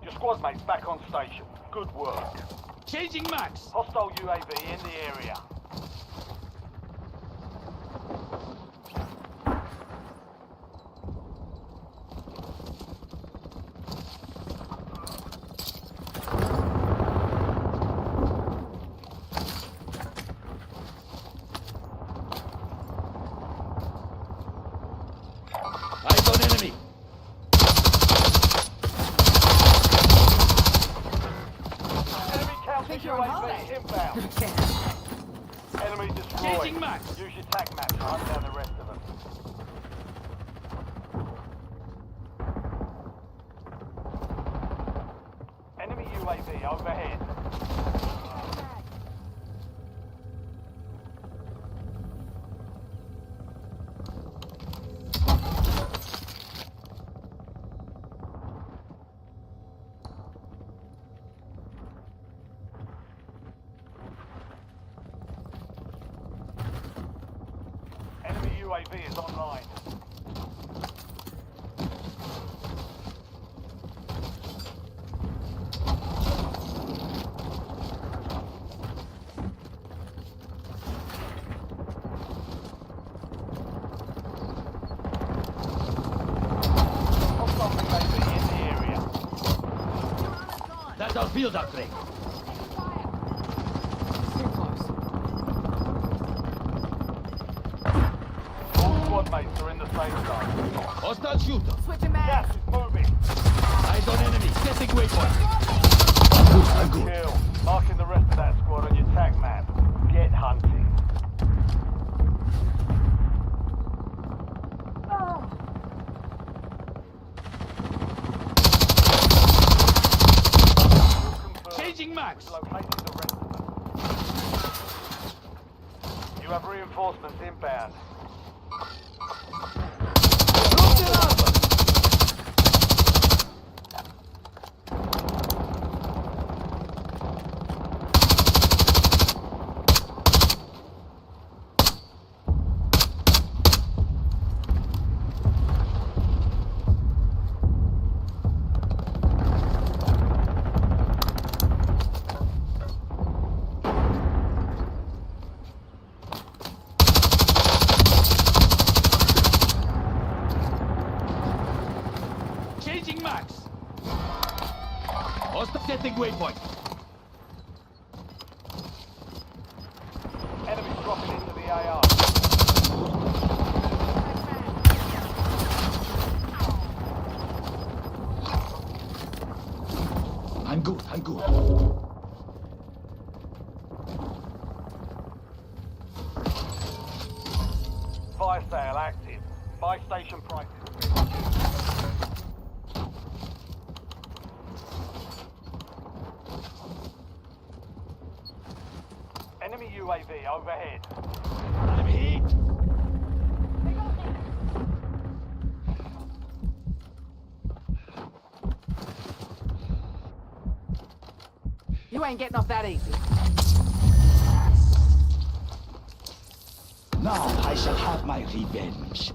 Your squad mate's back on station. Good work. Changing max. Hostile UAV in the area. Eyes on enemy. Enemy counter UAV inbound. Enemy destroyed. Changing max. Use your tac map to hunt down the rest of them. Enemy UAV overhead. Enemy UAV is online. Hostile UAV in the area. That's our field upgrade. All squad mates are in the safe zone. Hostile shooter. Switching back. Gas is moving. Eyes on enemy. Setting waypoint. I'm good. Kill. Marking the rest of that squad on your tac map. Get hunting. Changing max. Locating the rest of them. You have reinforcements inbound. Dropping armor. Changing max. Hostile setting waypoint. Enemies dropping into the AR. I'm good. I'm good. Fire sale active. Buy station prices have been reduced. Enemy UAV overhead. I'm hit. You ain't getting off that easy. Now I shall have my revenge.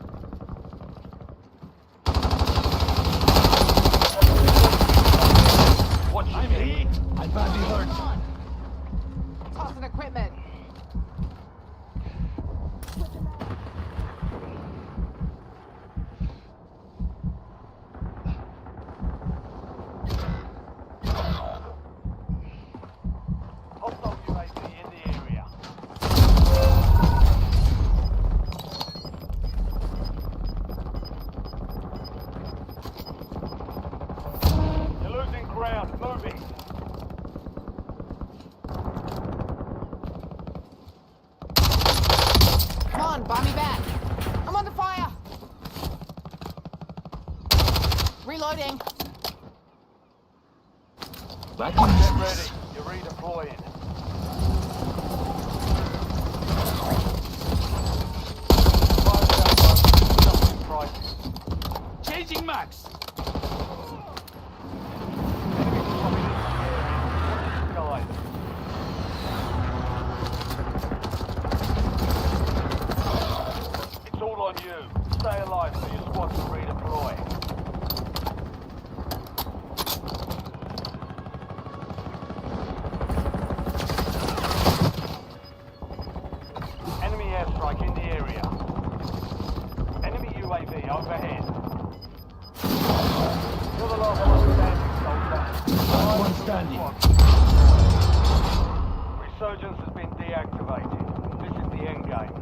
Watch I'm hit. I'm badly hurt. Tossing equipment. Hostile UAV in the area. You're losing ground. Moving. Come on, buy me back. I'm under fire. Reloading. Back Get ready. You're redeploying. Resurgence has been deactivated. This is the end game.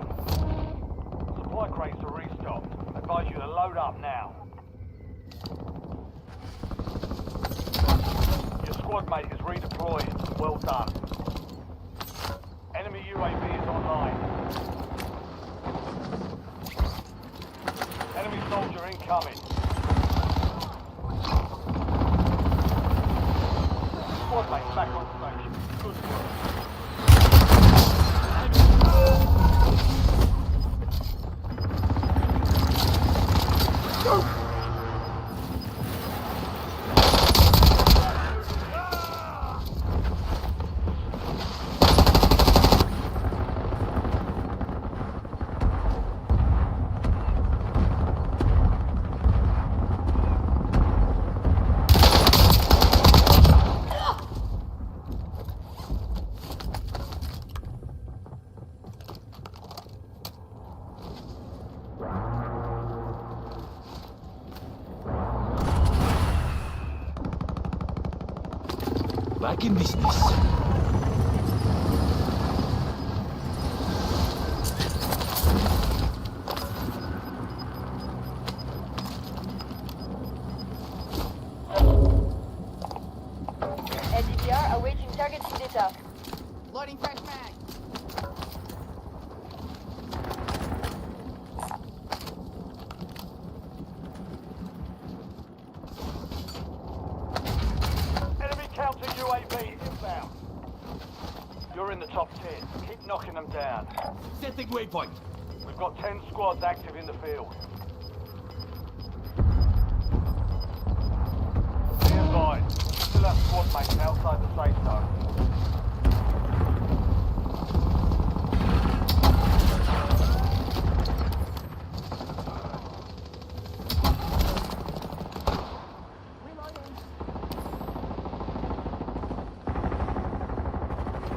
Supply crates are restocked. Advise you to load up now. Your squad mate is redeployed. Well done. Enemy UAV is online. Enemy soldier incoming. Squad mate back on station. Good work. Back in business. LDBR awaiting targeting data. Loading fresh mag. Enemy counter UAV inbound. You're in the top 10. Keep knocking them down. Setting waypoint. We've got 10 squads active in the field. Be advised, still have squad mates outside the safe zone.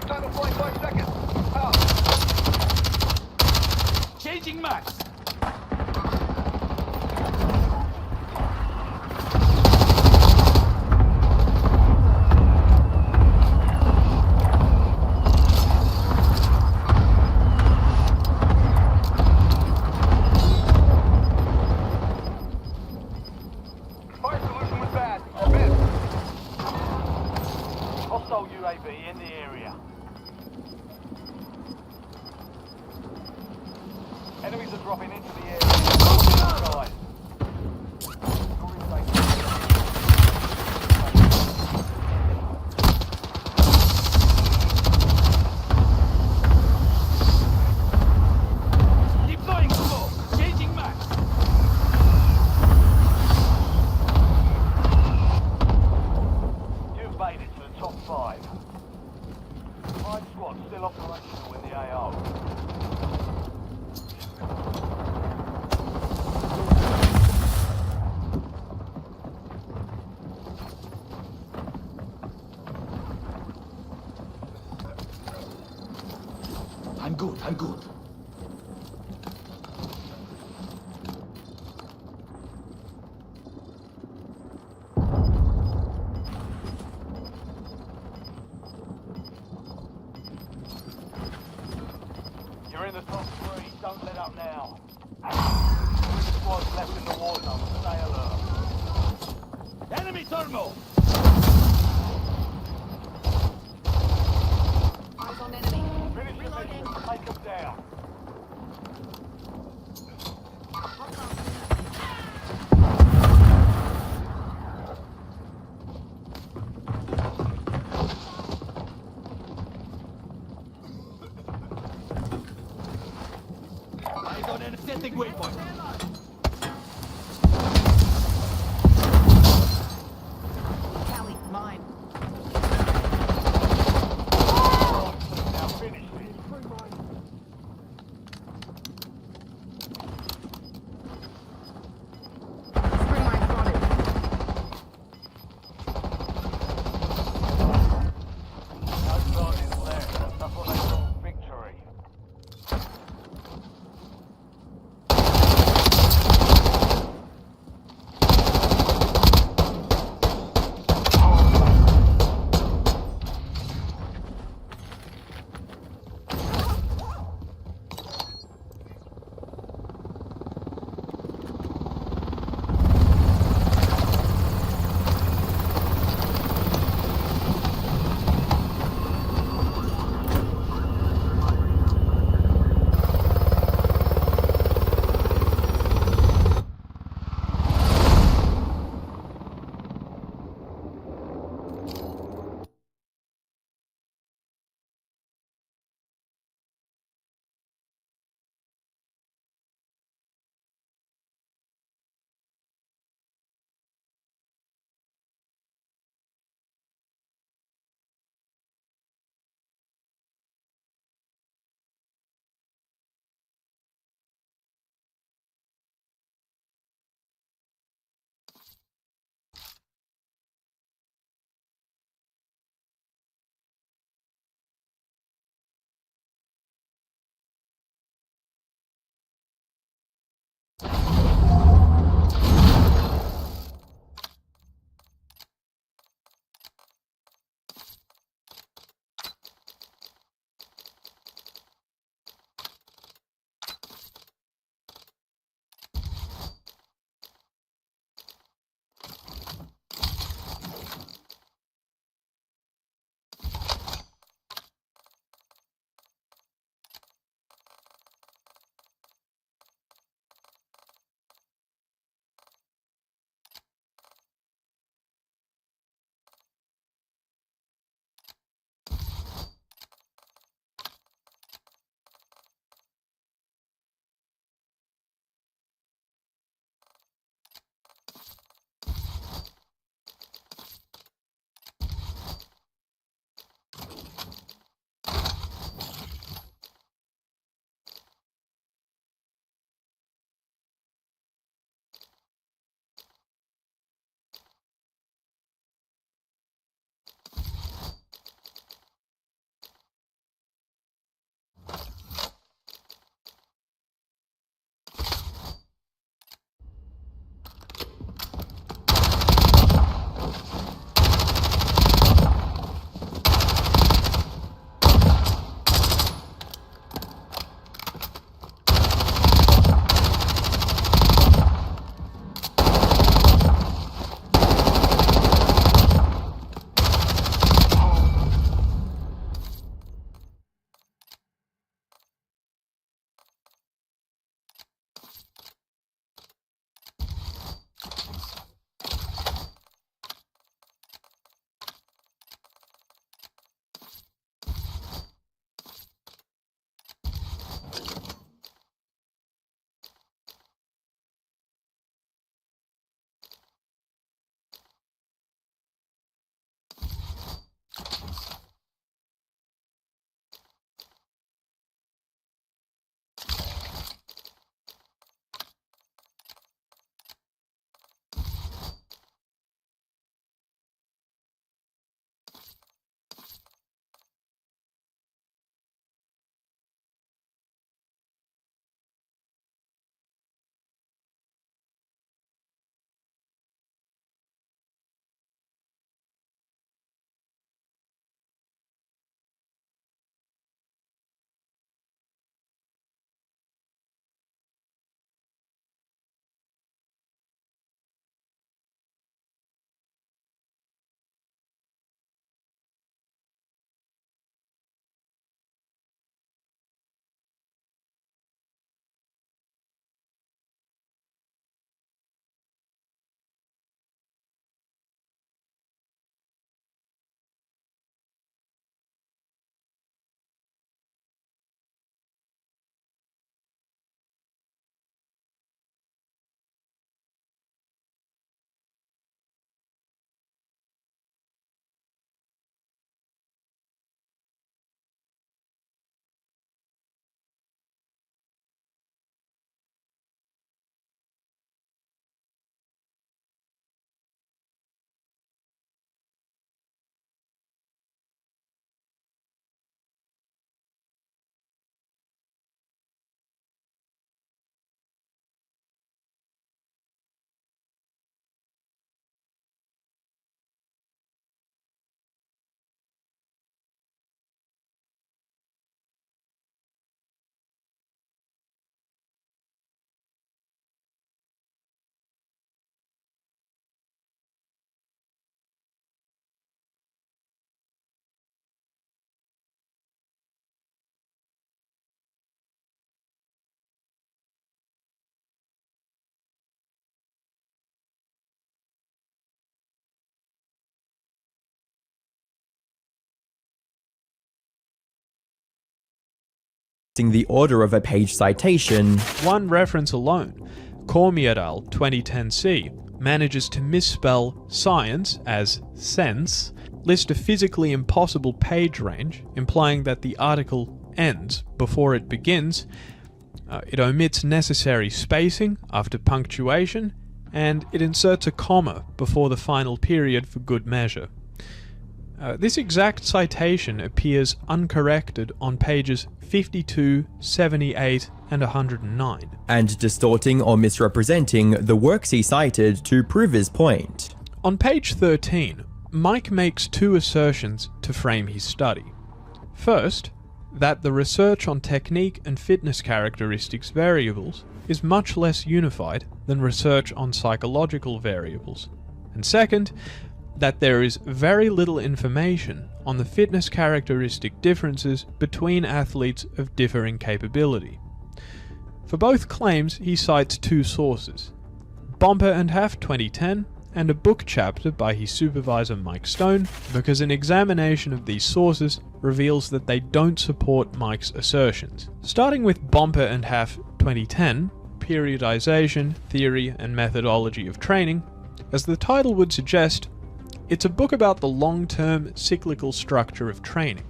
Time to 45 seconds. Out. Changing max. Fire solution was bad. Missed. Hostile UAV in the area. Enemies are dropping into the area. Guys. Deploying smoke. Changing max. You've made it to the top 5. 5 squads still operational in the AO. I'm good. I'm good. You're in the top 3. Don't let up now. 3 squads left in the war zone. Stay alert. Enemy thermal. Eyes on enemy. Finish your mission. Take them down. Eyes on enemy. Setting waypoint. Tally, mine. Now finish it. Spring mine spotted. No targets left. That's what they call victory. the order of a page citation. One reference alone, Cormier et al. 2010C, manages to misspell science as sense, list a physically impossible page range, implying that the article ends before it begins, it omits necessary spacing after punctuation, and it inserts a comma before the final period for good measure. This exact citation appears uncorrected on pages 52, 78, and 109. And distorting or misrepresenting the works he cited to prove his point. On page 13, Mike makes two assertions to frame his study. First, that the research on technique and fitness characteristics variables is much less unified than research on psychological variables. And second, that there is very little information on the fitness characteristic differences between athletes of differing capability. For both claims, he cites two sources, Bomper and Half 2010 and a book chapter by his supervisor Mike Stone, because an examination of these sources reveals that they don't support Mike's assertions. Starting with Bomper and Half 2010, Periodization, Theory and Methodology of Training, as the title would suggest, it's a book about the long-term cyclical structure of training.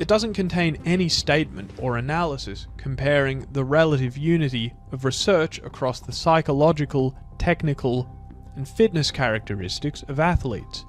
It doesn't contain any statement or analysis comparing the relative unity of research across the psychological, technical, and fitness characteristics of athletes.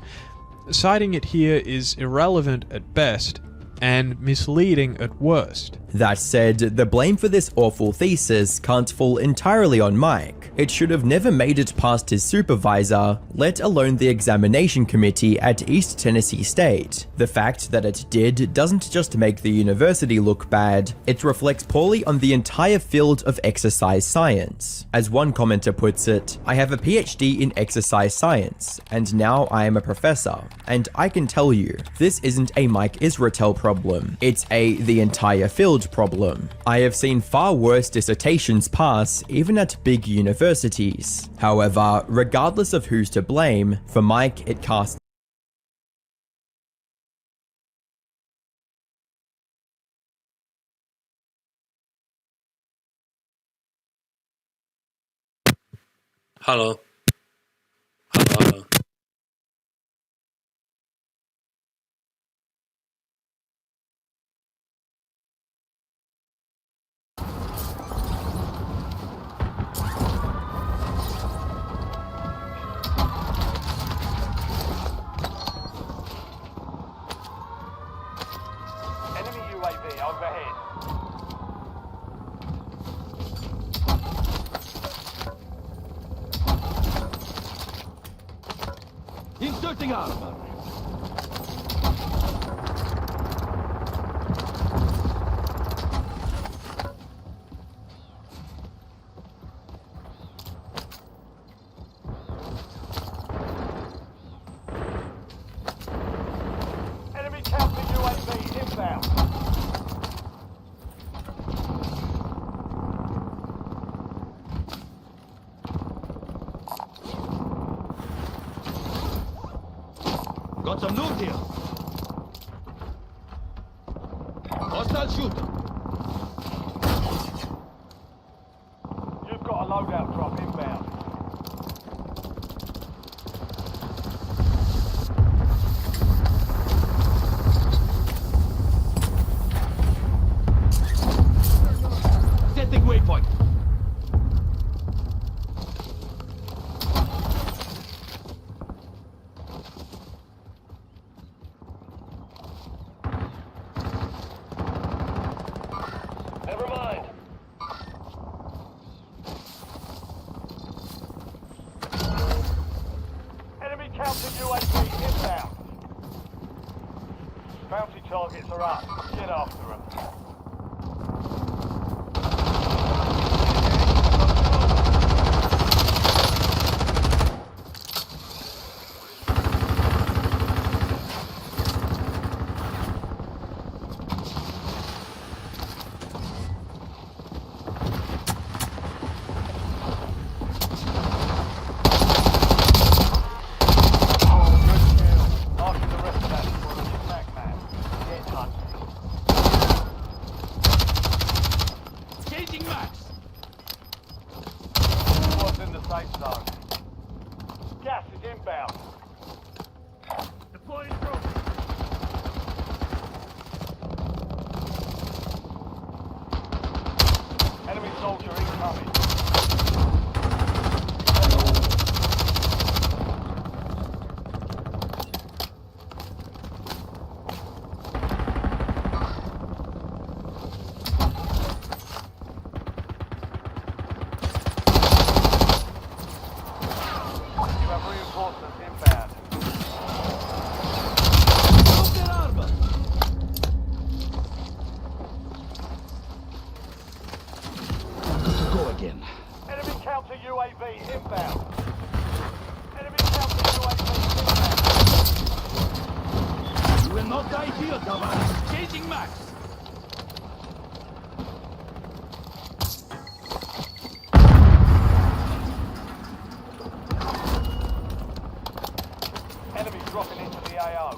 Citing it here is irrelevant at best and misleading at worst. That said, the blame for this awful thesis can't fall entirely on Mike. It should have never made it past his supervisor, let alone the examination committee at East Tennessee State. The fact that it did doesn't just make the university look bad, it reflects poorly on the entire field of exercise science. As one commenter puts it, I have a PhD in exercise science, and now I am a professor, and I can tell you, this isn't a Mike Israetel problem, it's the entire field problem. I have seen far worse dissertations pass, even at big universities. However, regardless of who's to blame, for Mike it casts Hello. Hello. Enemy UAV overhead. Inserting armor. Enemy counter UAV inbound. Got some loot here. Hostile shooter. You've got a loadout drop inbound. Setting waypoint. Never mind. Enemy counter UAV inbound. Bounty targets are up. Get after them. After the rest of that for the back man. Get hunting. soldier incoming. You have reinforcements inbound. Go again. Enemy counter UAV inbound. Enemy counter UAV inbound. You will not die here, Tavares. Changing max. Enemy dropping into the AO.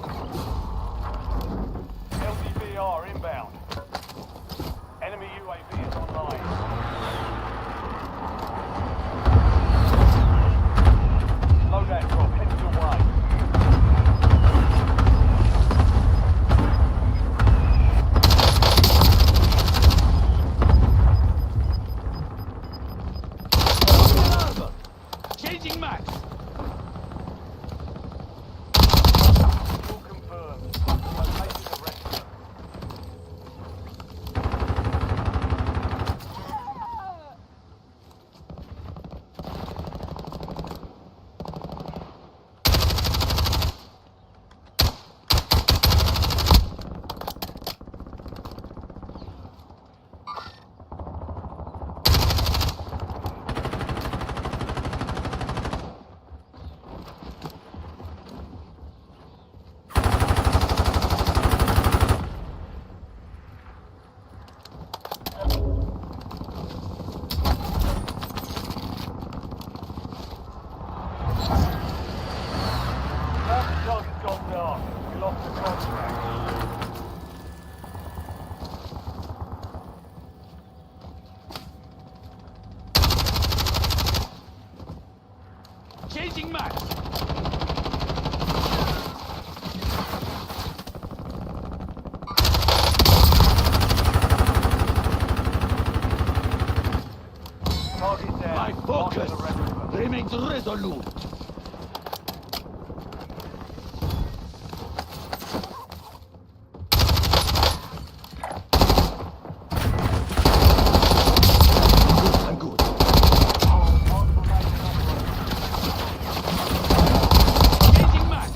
LDVR inbound. Enemy UAV is online. Loadout drop headed your way. Changing max. All confirmed. Locating the rest of them. Target's gone dark. We lost the contract. Changing max. Target down. My focus Marking the rest of them. remains resolute. I'm good. Changing max.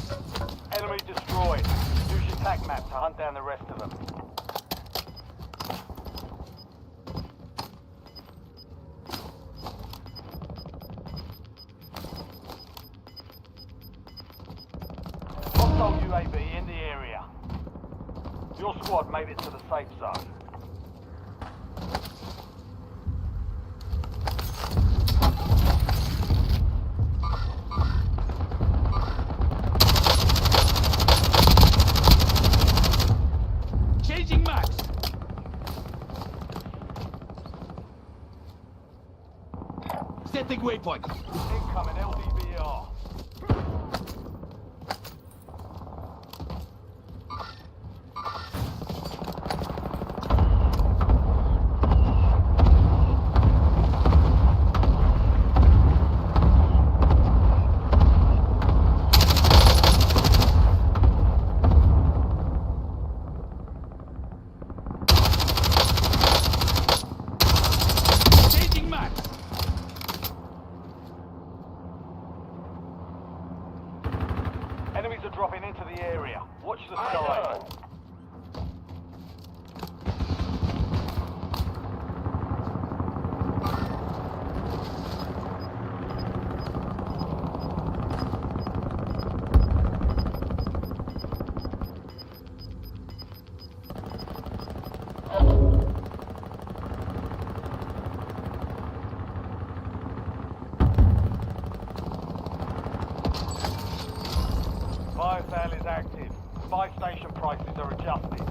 Enemy destroyed. Use your tac map to hunt down the rest of them. Hostile UAV in the area. Your squad made it to the safe zone. Changing max. Setting waypoint. Incoming LDVR. Changing max. Enemies are dropping into the area. Watch the sky. Biosale is active. Buy station prices are adjusted.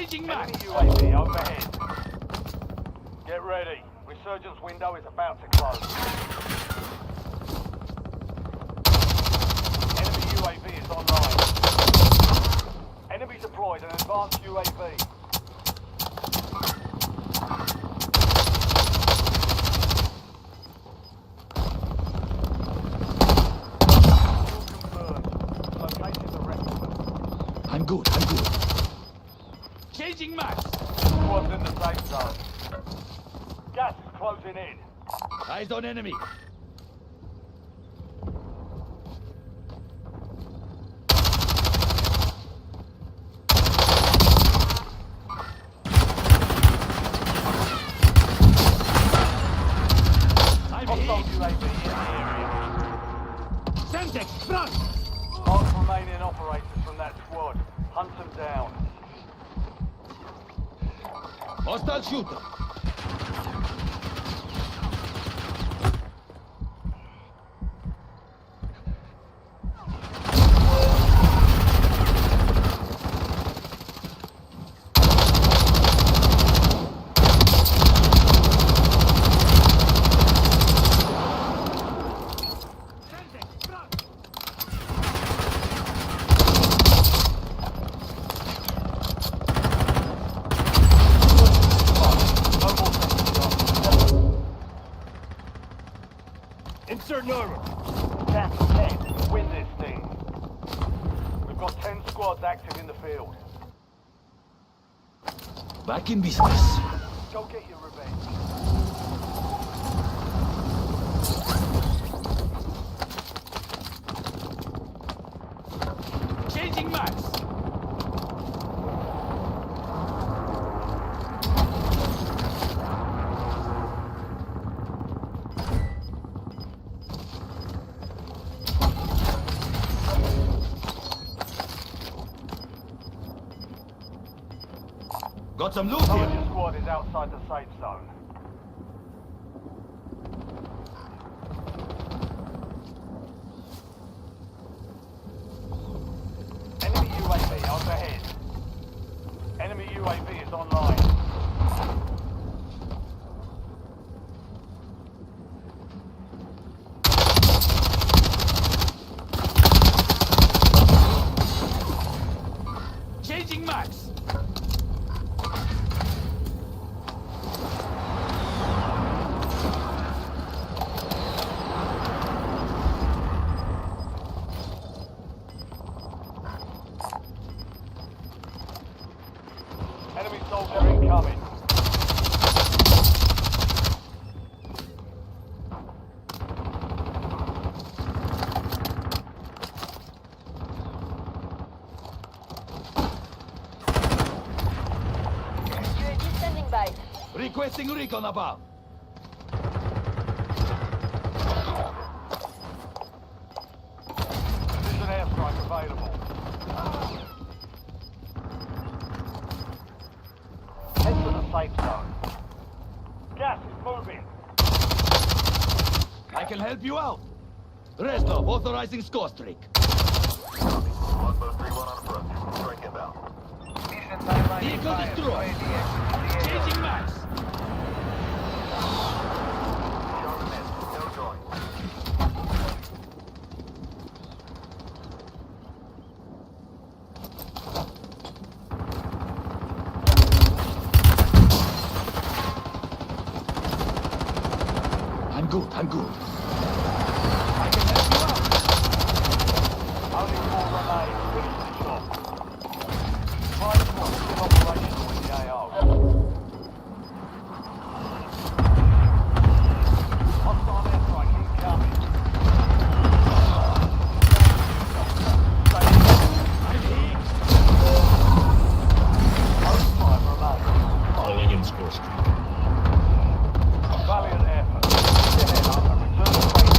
Changing Enemy max. UAV overhead. Get ready. Resurgence window is about to close. Enemy UAV is online. Enemy deployed an advanced UAV. I'm good, I'm good. Changing max. Squad's in the safe zone. Gas is closing in. Eyes on enemy. Hostile UAV in the area. Semtex, front! Mark remaining operators from that squad. Hunt them down. Hostile shooter. Insert normal. That's 10. Win this thing. We've got 10 squads active in the field. Back in business. Go get your revenge. Changing max. Got some loot Some here. of your squad is outside the safe zone. Enemy UAV overhead. Enemy UAV is online. Changing max. Enemy soldier incoming. UAV standing by. Requesting recon above. Precision airstrike available. Head to the safe zone. Gas is moving. I can help you out. Restov authorizing score streak. Vehicle destroyed. Changing max. I'm good, I'm good. I can help you out. Only 4 remain. Finish the job. 5 squads still operational in the AO. Hostile airstrike incoming. I'm hit. Only 5 remain. Calling in score streak. Valiant effort. Get it up and return to base.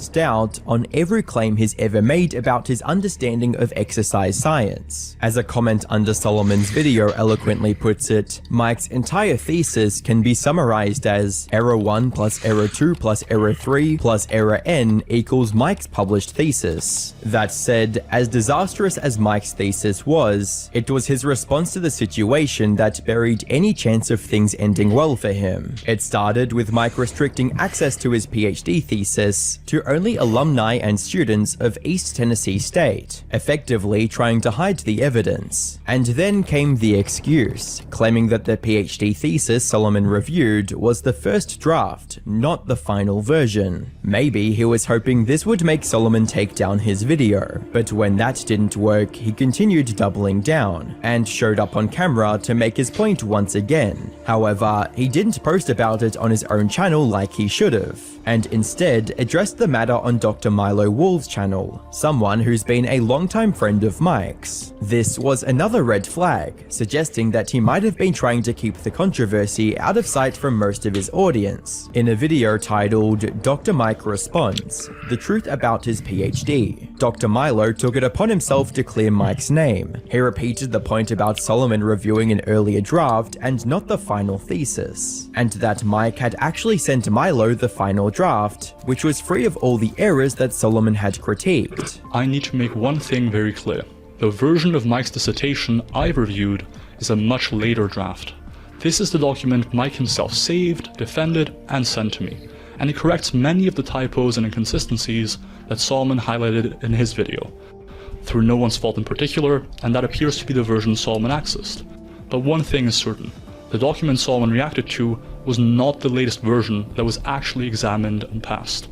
cast doubt on every claim he's ever made about his understanding of exercise science. As a comment under Solomon's video eloquently puts it, Mike's entire thesis can be summarized as error 1 plus error 2 plus error 3 plus error n equals Mike's published thesis. That said, as disastrous as Mike's thesis was, it was his response to the situation that buried any chance of things ending well for him. It started with Mike restricting access to his PhD thesis to only alumni and students of East Tennessee State, effectively trying to hide the evidence. And then came the excuse, claiming that the PhD thesis Solomon reviewed was the first draft, not the final version. Maybe he was hoping this would make Solomon take down his video, but when that didn't work, he continued doubling down, and showed up on camera to make his point once again. However, he didn't post about it on his own channel like he should've, and instead addressed the matter on Dr. Milo Wolf's channel, someone who's been a longtime friend of Mike's. This was another red flag, suggesting that he might have been trying to keep the controversy out of sight from most of his audience. In a video titled Dr. Mike Responds, The Truth About His PhD, Dr. Milo took it upon himself to clear Mike's name. He repeated the point about Solomon reviewing an earlier draft and not the final thesis, and that Mike had actually sent Milo the final draft, which was free of all the errors that Solomon had critiqued. I need to make one thing very clear. The version of Mike's dissertation I've reviewed is a much later draft. This is the document Mike himself saved, defended, and sent to me, and it corrects many of the typos and inconsistencies that Solomon highlighted in his video, through no one's fault in particular, and that appears to be the version Solomon accessed. But one thing is certain, the document Solomon reacted to was not the latest version that was actually examined and passed.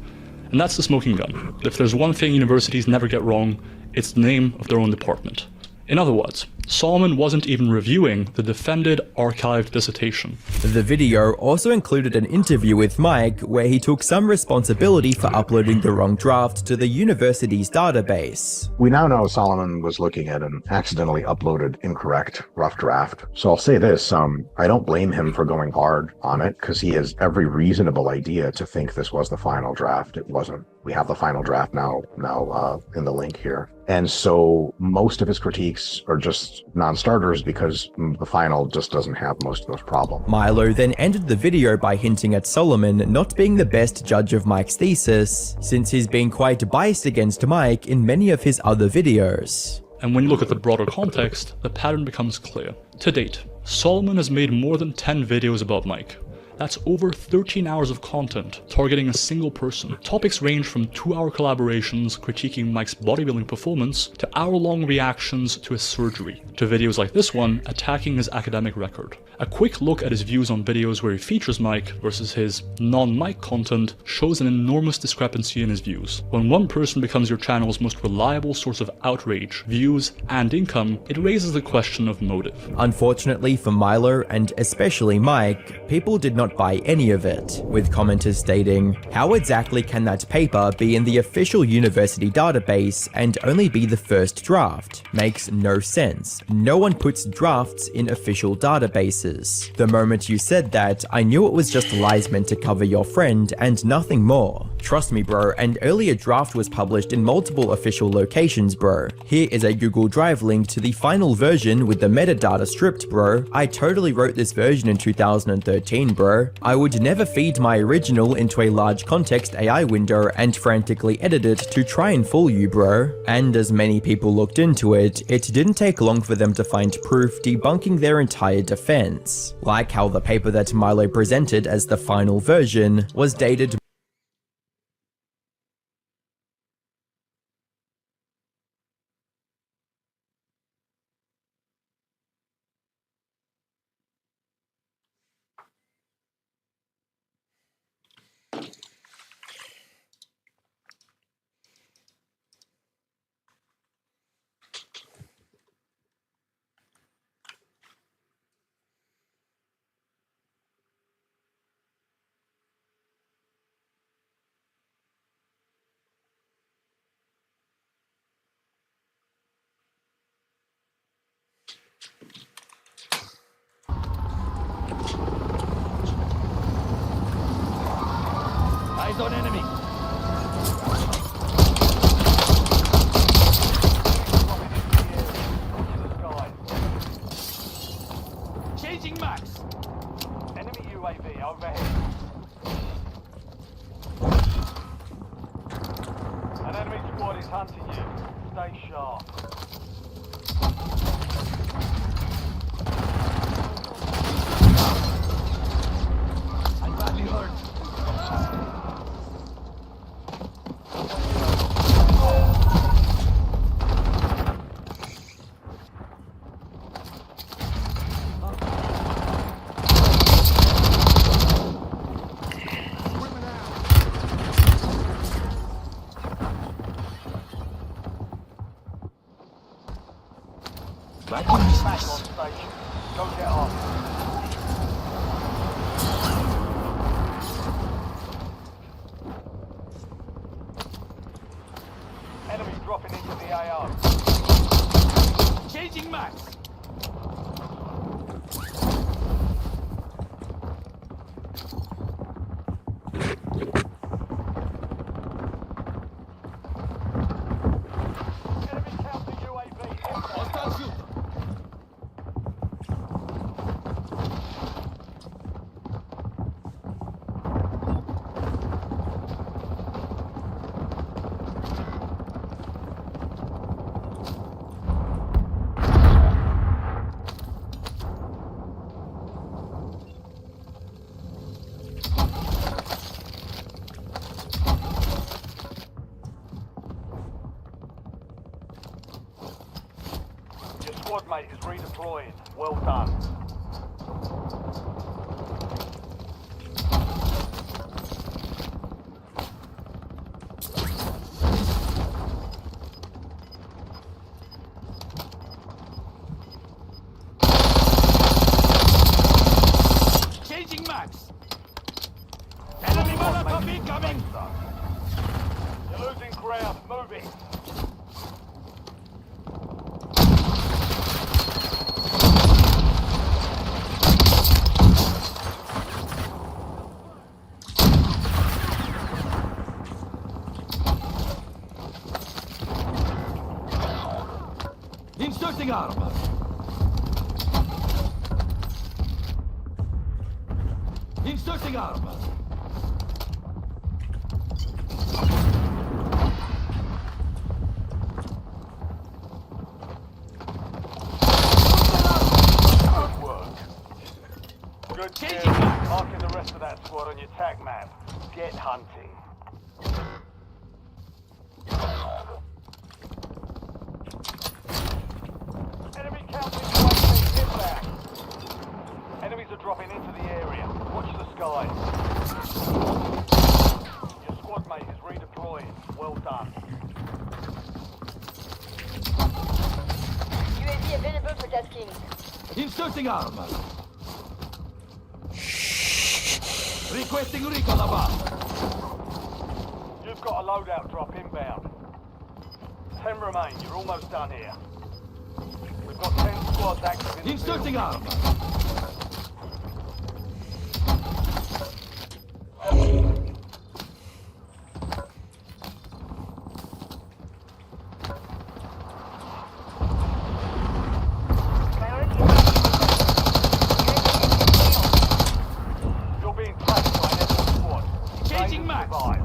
And that's the smoking gun. If there's one thing universities never get wrong, it's the name of their own department. In other words, Solomon wasn't even reviewing the defended, archived dissertation. The video also included an interview with Mike where he took some responsibility for uploading the wrong draft to the university's database. We now know Solomon was looking at an accidentally uploaded incorrect rough draft. So I'll say this, I don't blame him for going hard on it, because he has every reasonable idea to think this was the final draft. It wasn't. We have the final draft now in the link here. And so most of his critiques are just non-starters because the final just doesn't have most of those problems. Milo then ended the video by hinting at Solomon not being the best judge of Mike's thesis, since he's been quite biased against Mike in many of his other videos. And when you look at the broader context, the pattern becomes clear. To date, Solomon has made more than 10 videos about Mike. That's over 13 hours of content targeting a single person. Topics range from 2-hour collaborations critiquing Mike's bodybuilding performance to hour-long reactions to his surgery, to videos like this one attacking his academic record. A quick look at his views on videos where he features Mike versus his non-Mike content shows an enormous discrepancy in his views. When one person becomes your channel's most reliable source of outrage, views, and income, it raises the question of motive. Unfortunately for Milo, and especially Mike, people did not buy any of it, with commenters stating, "How exactly can that paper be in the official university database and only be the first draft? Makes no sense. No one puts drafts in official databases. The moment you said that, I knew it was just lies meant to cover your friend and nothing more. Trust me bro, an earlier draft was published in multiple official locations bro. Here is a Google Drive link to the final version with the metadata stripped bro. I totally wrote this version in 2013 bro. I would never feed my original into a large context AI window and frantically edit it to try and fool you bro." And as many people looked into it, it didn't take long for them to find proof debunking their entire defense. Like how the paper that Milo presented as the final version was dated Eyes on enemy. Changing max. Enemy UAV overhead. An enemy squad is hunting you. Stay sharp. I'm badly hurt. Back on station. Go get off. Enemy dropping into the AO. Changing max. Enemy counter UAV. Hostile shooter. Your squad mate is redeploying. Well done. Changing max. Enemy Molotov incoming. You're losing ground. Moving. Inserting armor. Inserting armor. Good work. Good kill. Marking the rest of that squad on your tag map. Get hunting. Enemy counting UAV inbound. Enemies are dropping into the area. Watch the skies. Your squad mate is redeploying. Well done. UAV available for tasking. Inserting armor. Requesting recon above. You've got a loadout drop inbound. 10 remain. You're almost done here. We've got 10 squads active in the Inserting field. armor. You're being tracked by an enemy squad. Changing Stay max. survive.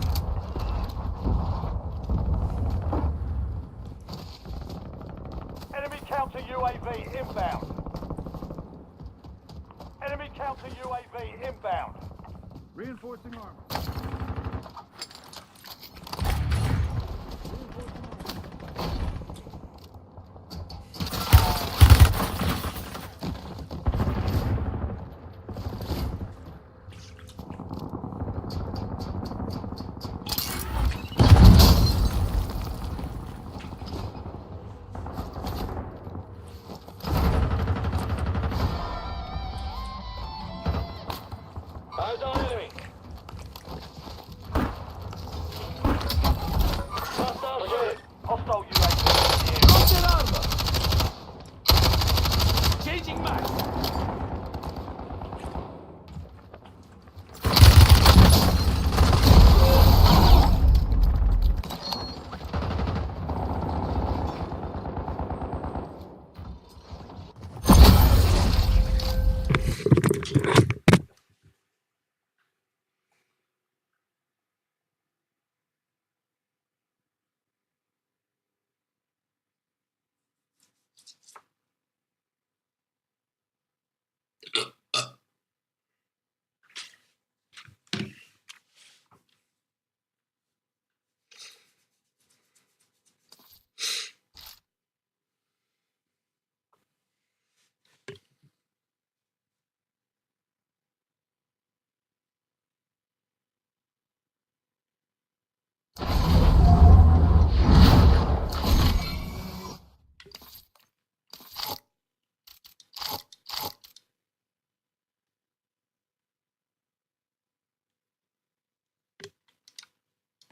Enemy counter UAV inbound. Enemy counter UAV inbound. Reinforcing armor. Eyes on enemy.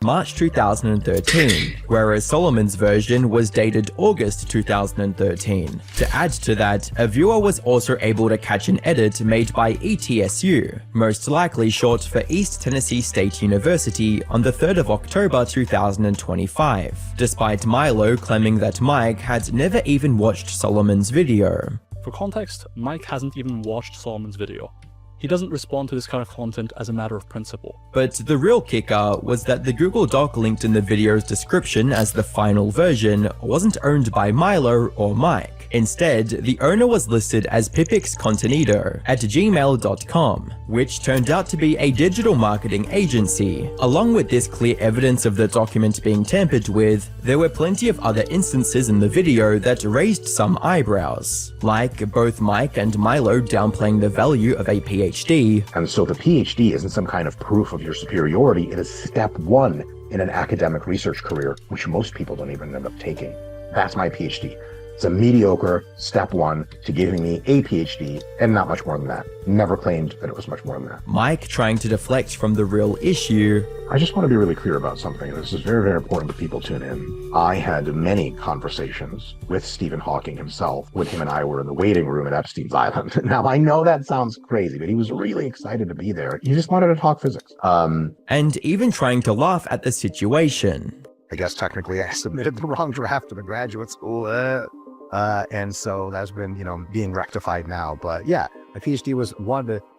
March 2013, whereas Solomon's version was dated August 2013. To add to that, a viewer was also able to catch an edit made by ETSU, most likely short for East Tennessee State University, on the 3rd of October 2025, despite Milo claiming that Mike had never even watched Solomon's video. For context, Mike hasn't even watched Solomon's video. He doesn't respond to this kind of content as a matter of principle. But the real kicker was that the Google Doc linked in the video's description as the final version wasn't owned by Milo or Mike. Instead, the owner was listed as pipixcontenido at gmail.com, which turned out to be a digital marketing agency. Along with this clear evidence of the document being tampered with, there were plenty of other instances in the video that raised some eyebrows, like both Mike and Milo downplaying the value of a PhD. And so the PhD isn't some kind of proof of your superiority, it is step one in an academic research career, which most people don't even end up taking. That's my PhD. It's a mediocre step one to giving me a PhD, and not much more than that. Never claimed that it was much more than that. Mike trying to deflect from the real issue. I just want to be really clear about something. This is very, very important that people tune in. I had many conversations with Stephen Hawking himself when him and I were in the waiting room at Epstein's Island. Now, I know that sounds crazy, but he was really excited to be there. He just wanted to talk physics. And even trying to laugh at the situation. I guess technically I submitted the wrong draft to the graduate school. And so that's been, being rectified now. But yeah, my PhD was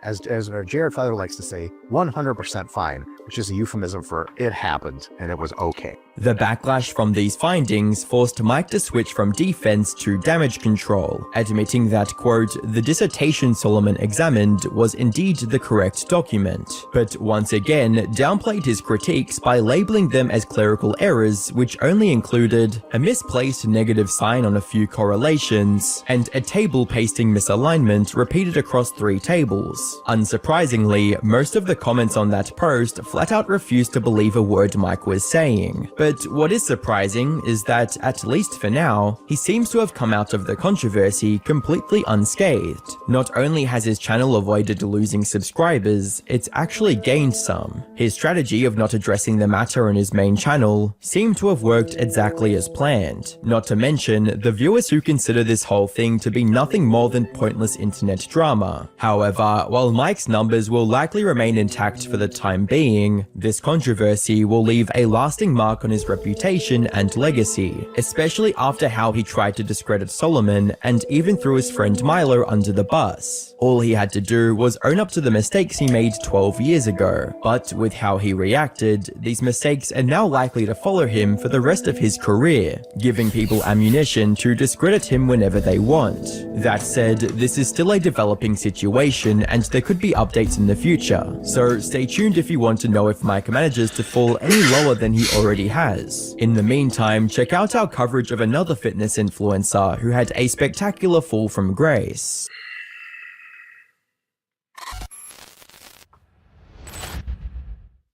as Jared Feather likes to say, 100% fine, which is a euphemism for it happened and it was okay. The backlash from these findings forced Mike to switch from defense to damage control, admitting that, quote, the dissertation Solomon examined was indeed the correct document, but once again downplayed his critiques by labeling them as clerical errors, which only included a misplaced negative sign on a few correlations and a table pasting misalignment repeated across 3 tables. Unsurprisingly, most of the comments on that post flat out refused to believe a word Mike was saying. But what is surprising is that, at least for now, he seems to have come out of the controversy completely unscathed. Not only has his channel avoided losing subscribers, it's actually gained some. His strategy of not addressing the matter on his main channel seemed to have worked exactly as planned. Not to mention the viewers who consider this whole thing to be nothing more than pointless internet drama. However, while Mike's numbers will likely remain intact for the time being, this controversy will leave a lasting mark on his reputation and legacy, especially after how he tried to discredit Solomon and even threw his friend Milo under the bus. All he had to do was own up to the mistakes he made 12 years ago, but with how he reacted, these mistakes are now likely to follow him for the rest of his career, giving people ammunition to discredit him whenever they want. That said, this is still a developing situation and there could be updates in the future, so stay tuned if you want to know if Mike manages to fall any lower than he already has. In the meantime, check out our coverage of another fitness influencer who had a spectacular fall from grace.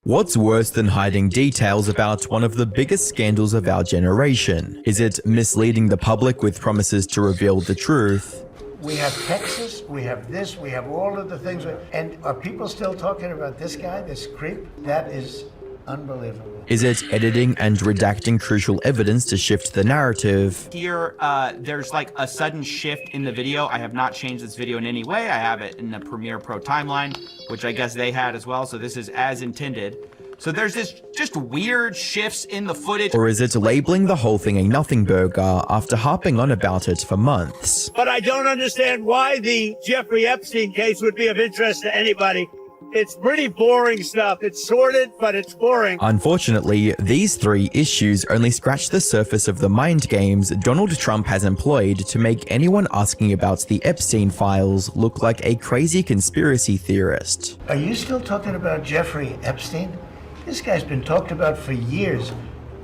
What's worse than hiding details about one of the biggest scandals of our generation? Is it misleading the public with promises to reveal the truth? We have Texas, we have this, we have all of the things. And are people still talking about this guy, this creep? That is unbelievable. Is it editing and redacting crucial evidence to shift the narrative? Here, there's like a sudden shift in the video. I have not changed this video in any way. I have it in the Premiere Pro timeline, which I guess they had as well, so this is as intended. So there's this just weird shifts in the footage. Or is it labeling the whole thing a nothing burger after harping on about it for months? But I don't understand why the Jeffrey Epstein case would be of interest to anybody. It's pretty boring stuff. It's sordid, but it's boring. Unfortunately, these three issues only scratch the surface of the mind games Donald Trump has employed to make anyone asking about the Epstein files look like a crazy conspiracy theorist. Are you still talking about Jeffrey Epstein? This guy's been talked about for years.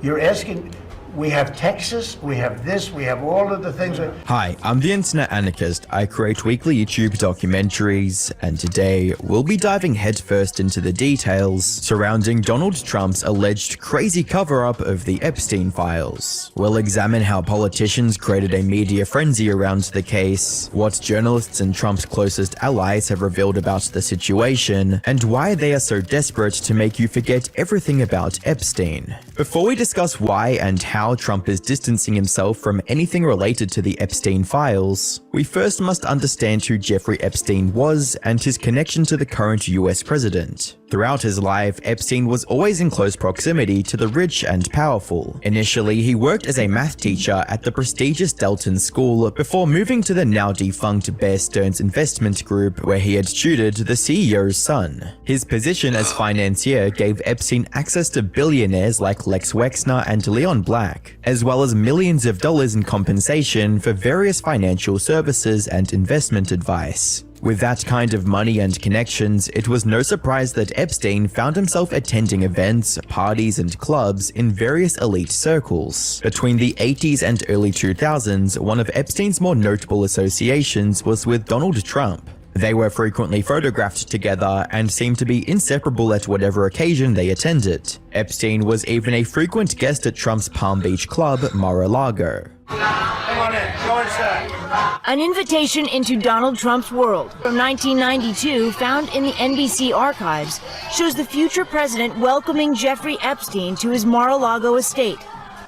You're asking... We have Texas, we have this, we have all of the things. Hi, I'm the Internet Anarchist. I create weekly YouTube documentaries, and today we'll be diving headfirst into the details surrounding Donald Trump's alleged crazy cover-up of the Epstein files. We'll examine how politicians created a media frenzy around the case, what journalists and Trump's closest allies have revealed about the situation, and why they are so desperate to make you forget everything about Epstein. Before we discuss why and how Trump is distancing himself from anything related to the Epstein files, we first must understand who Jeffrey Epstein was and his connection to the current US president. Throughout his life, Epstein was always in close proximity to the rich and powerful. Initially, he worked as a math teacher at the prestigious Delton School before moving to the now defunct Bear Stearns Investment Group, where he had tutored the CEO's son. His position as financier gave Epstein access to billionaires like Lex Wexner and Leon Black, as well as millions of dollars in compensation for various financial services and investment advice. With that kind of money and connections, it was no surprise that Epstein found himself attending events, parties, and clubs in various elite circles. Between the 80s and early 2000s, one of Epstein's more notable associations was with Donald Trump. They were frequently photographed together and seemed to be inseparable at whatever occasion they attended. Epstein was even a frequent guest at Trump's Palm Beach club, Mar-a-Lago. Come on in, go inside. An invitation into Donald Trump's world from 1992, found in the NBC archives, shows the future president welcoming Jeffrey Epstein to his Mar-a-Lago estate.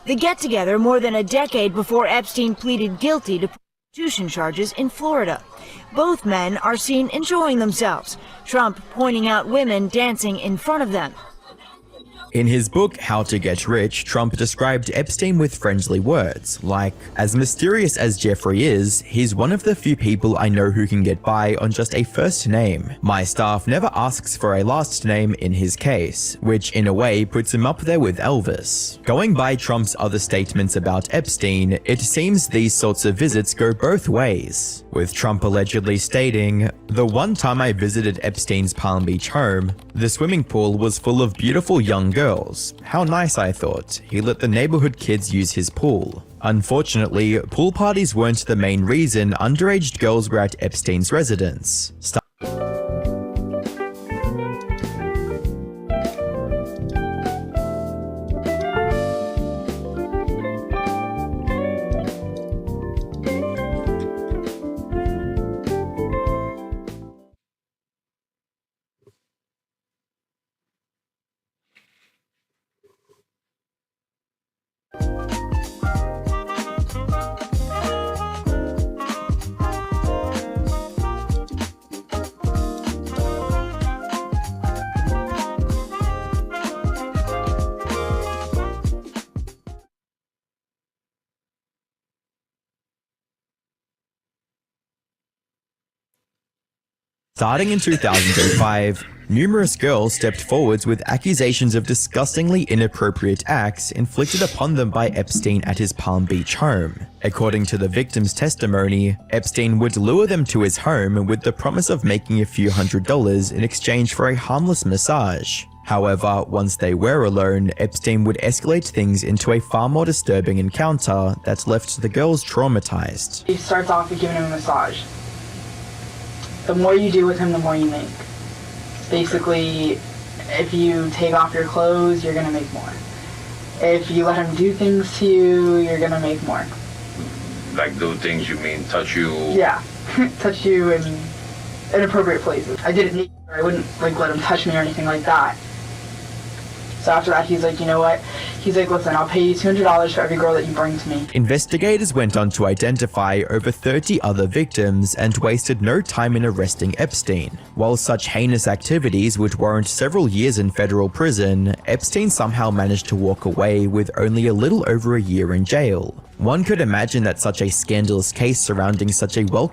The get-together more than a decade before Epstein pleaded guilty to prostitution charges in Florida. Both men are seen enjoying themselves, Trump pointing out women dancing in front of them. In his book, How to Get Rich, Trump described Epstein with friendly words, like, "As mysterious as Jeffrey is, he's one of the few people I know who can get by on just a first name. My staff never asks for a last name in his case," which in a way puts him up there with Elvis. Going by Trump's other statements about Epstein, it seems these sorts of visits go both ways, with Trump allegedly stating, "The one time I visited Epstein's Palm Beach home, the swimming pool was full of beautiful young girls. How nice, I thought. He let the neighborhood kids use his pool." Unfortunately, pool parties weren't the main reason underage girls were at Epstein's residence. Starting in 2005, numerous girls stepped forwards with accusations of disgustingly inappropriate acts inflicted upon them by Epstein at his Palm Beach home. According to the victim's testimony, Epstein would lure them to his home with the promise of making a few $100s in exchange for a harmless massage. However, once they were alone, Epstein would escalate things into a far more disturbing encounter that left the girls traumatized. He starts off with giving him a massage. The more you do with him, the more you make. Basically, if you take off your clothes, you're gonna make more. If you let him do things to you, you're gonna make more. Like do things, you mean touch you? Yeah, touch you in inappropriate places. I didn't need, I wouldn't like let him touch me or anything like that. So after that, he's like, you know what? He's like, listen, I'll pay you $200 for every girl that you bring to me. Investigators went on to identify over 30 other victims and wasted no time in arresting Epstein. While such heinous activities would warrant several years in federal prison, Epstein somehow managed to walk away with only a little over a year in jail. One could imagine that such a scandalous case surrounding such a well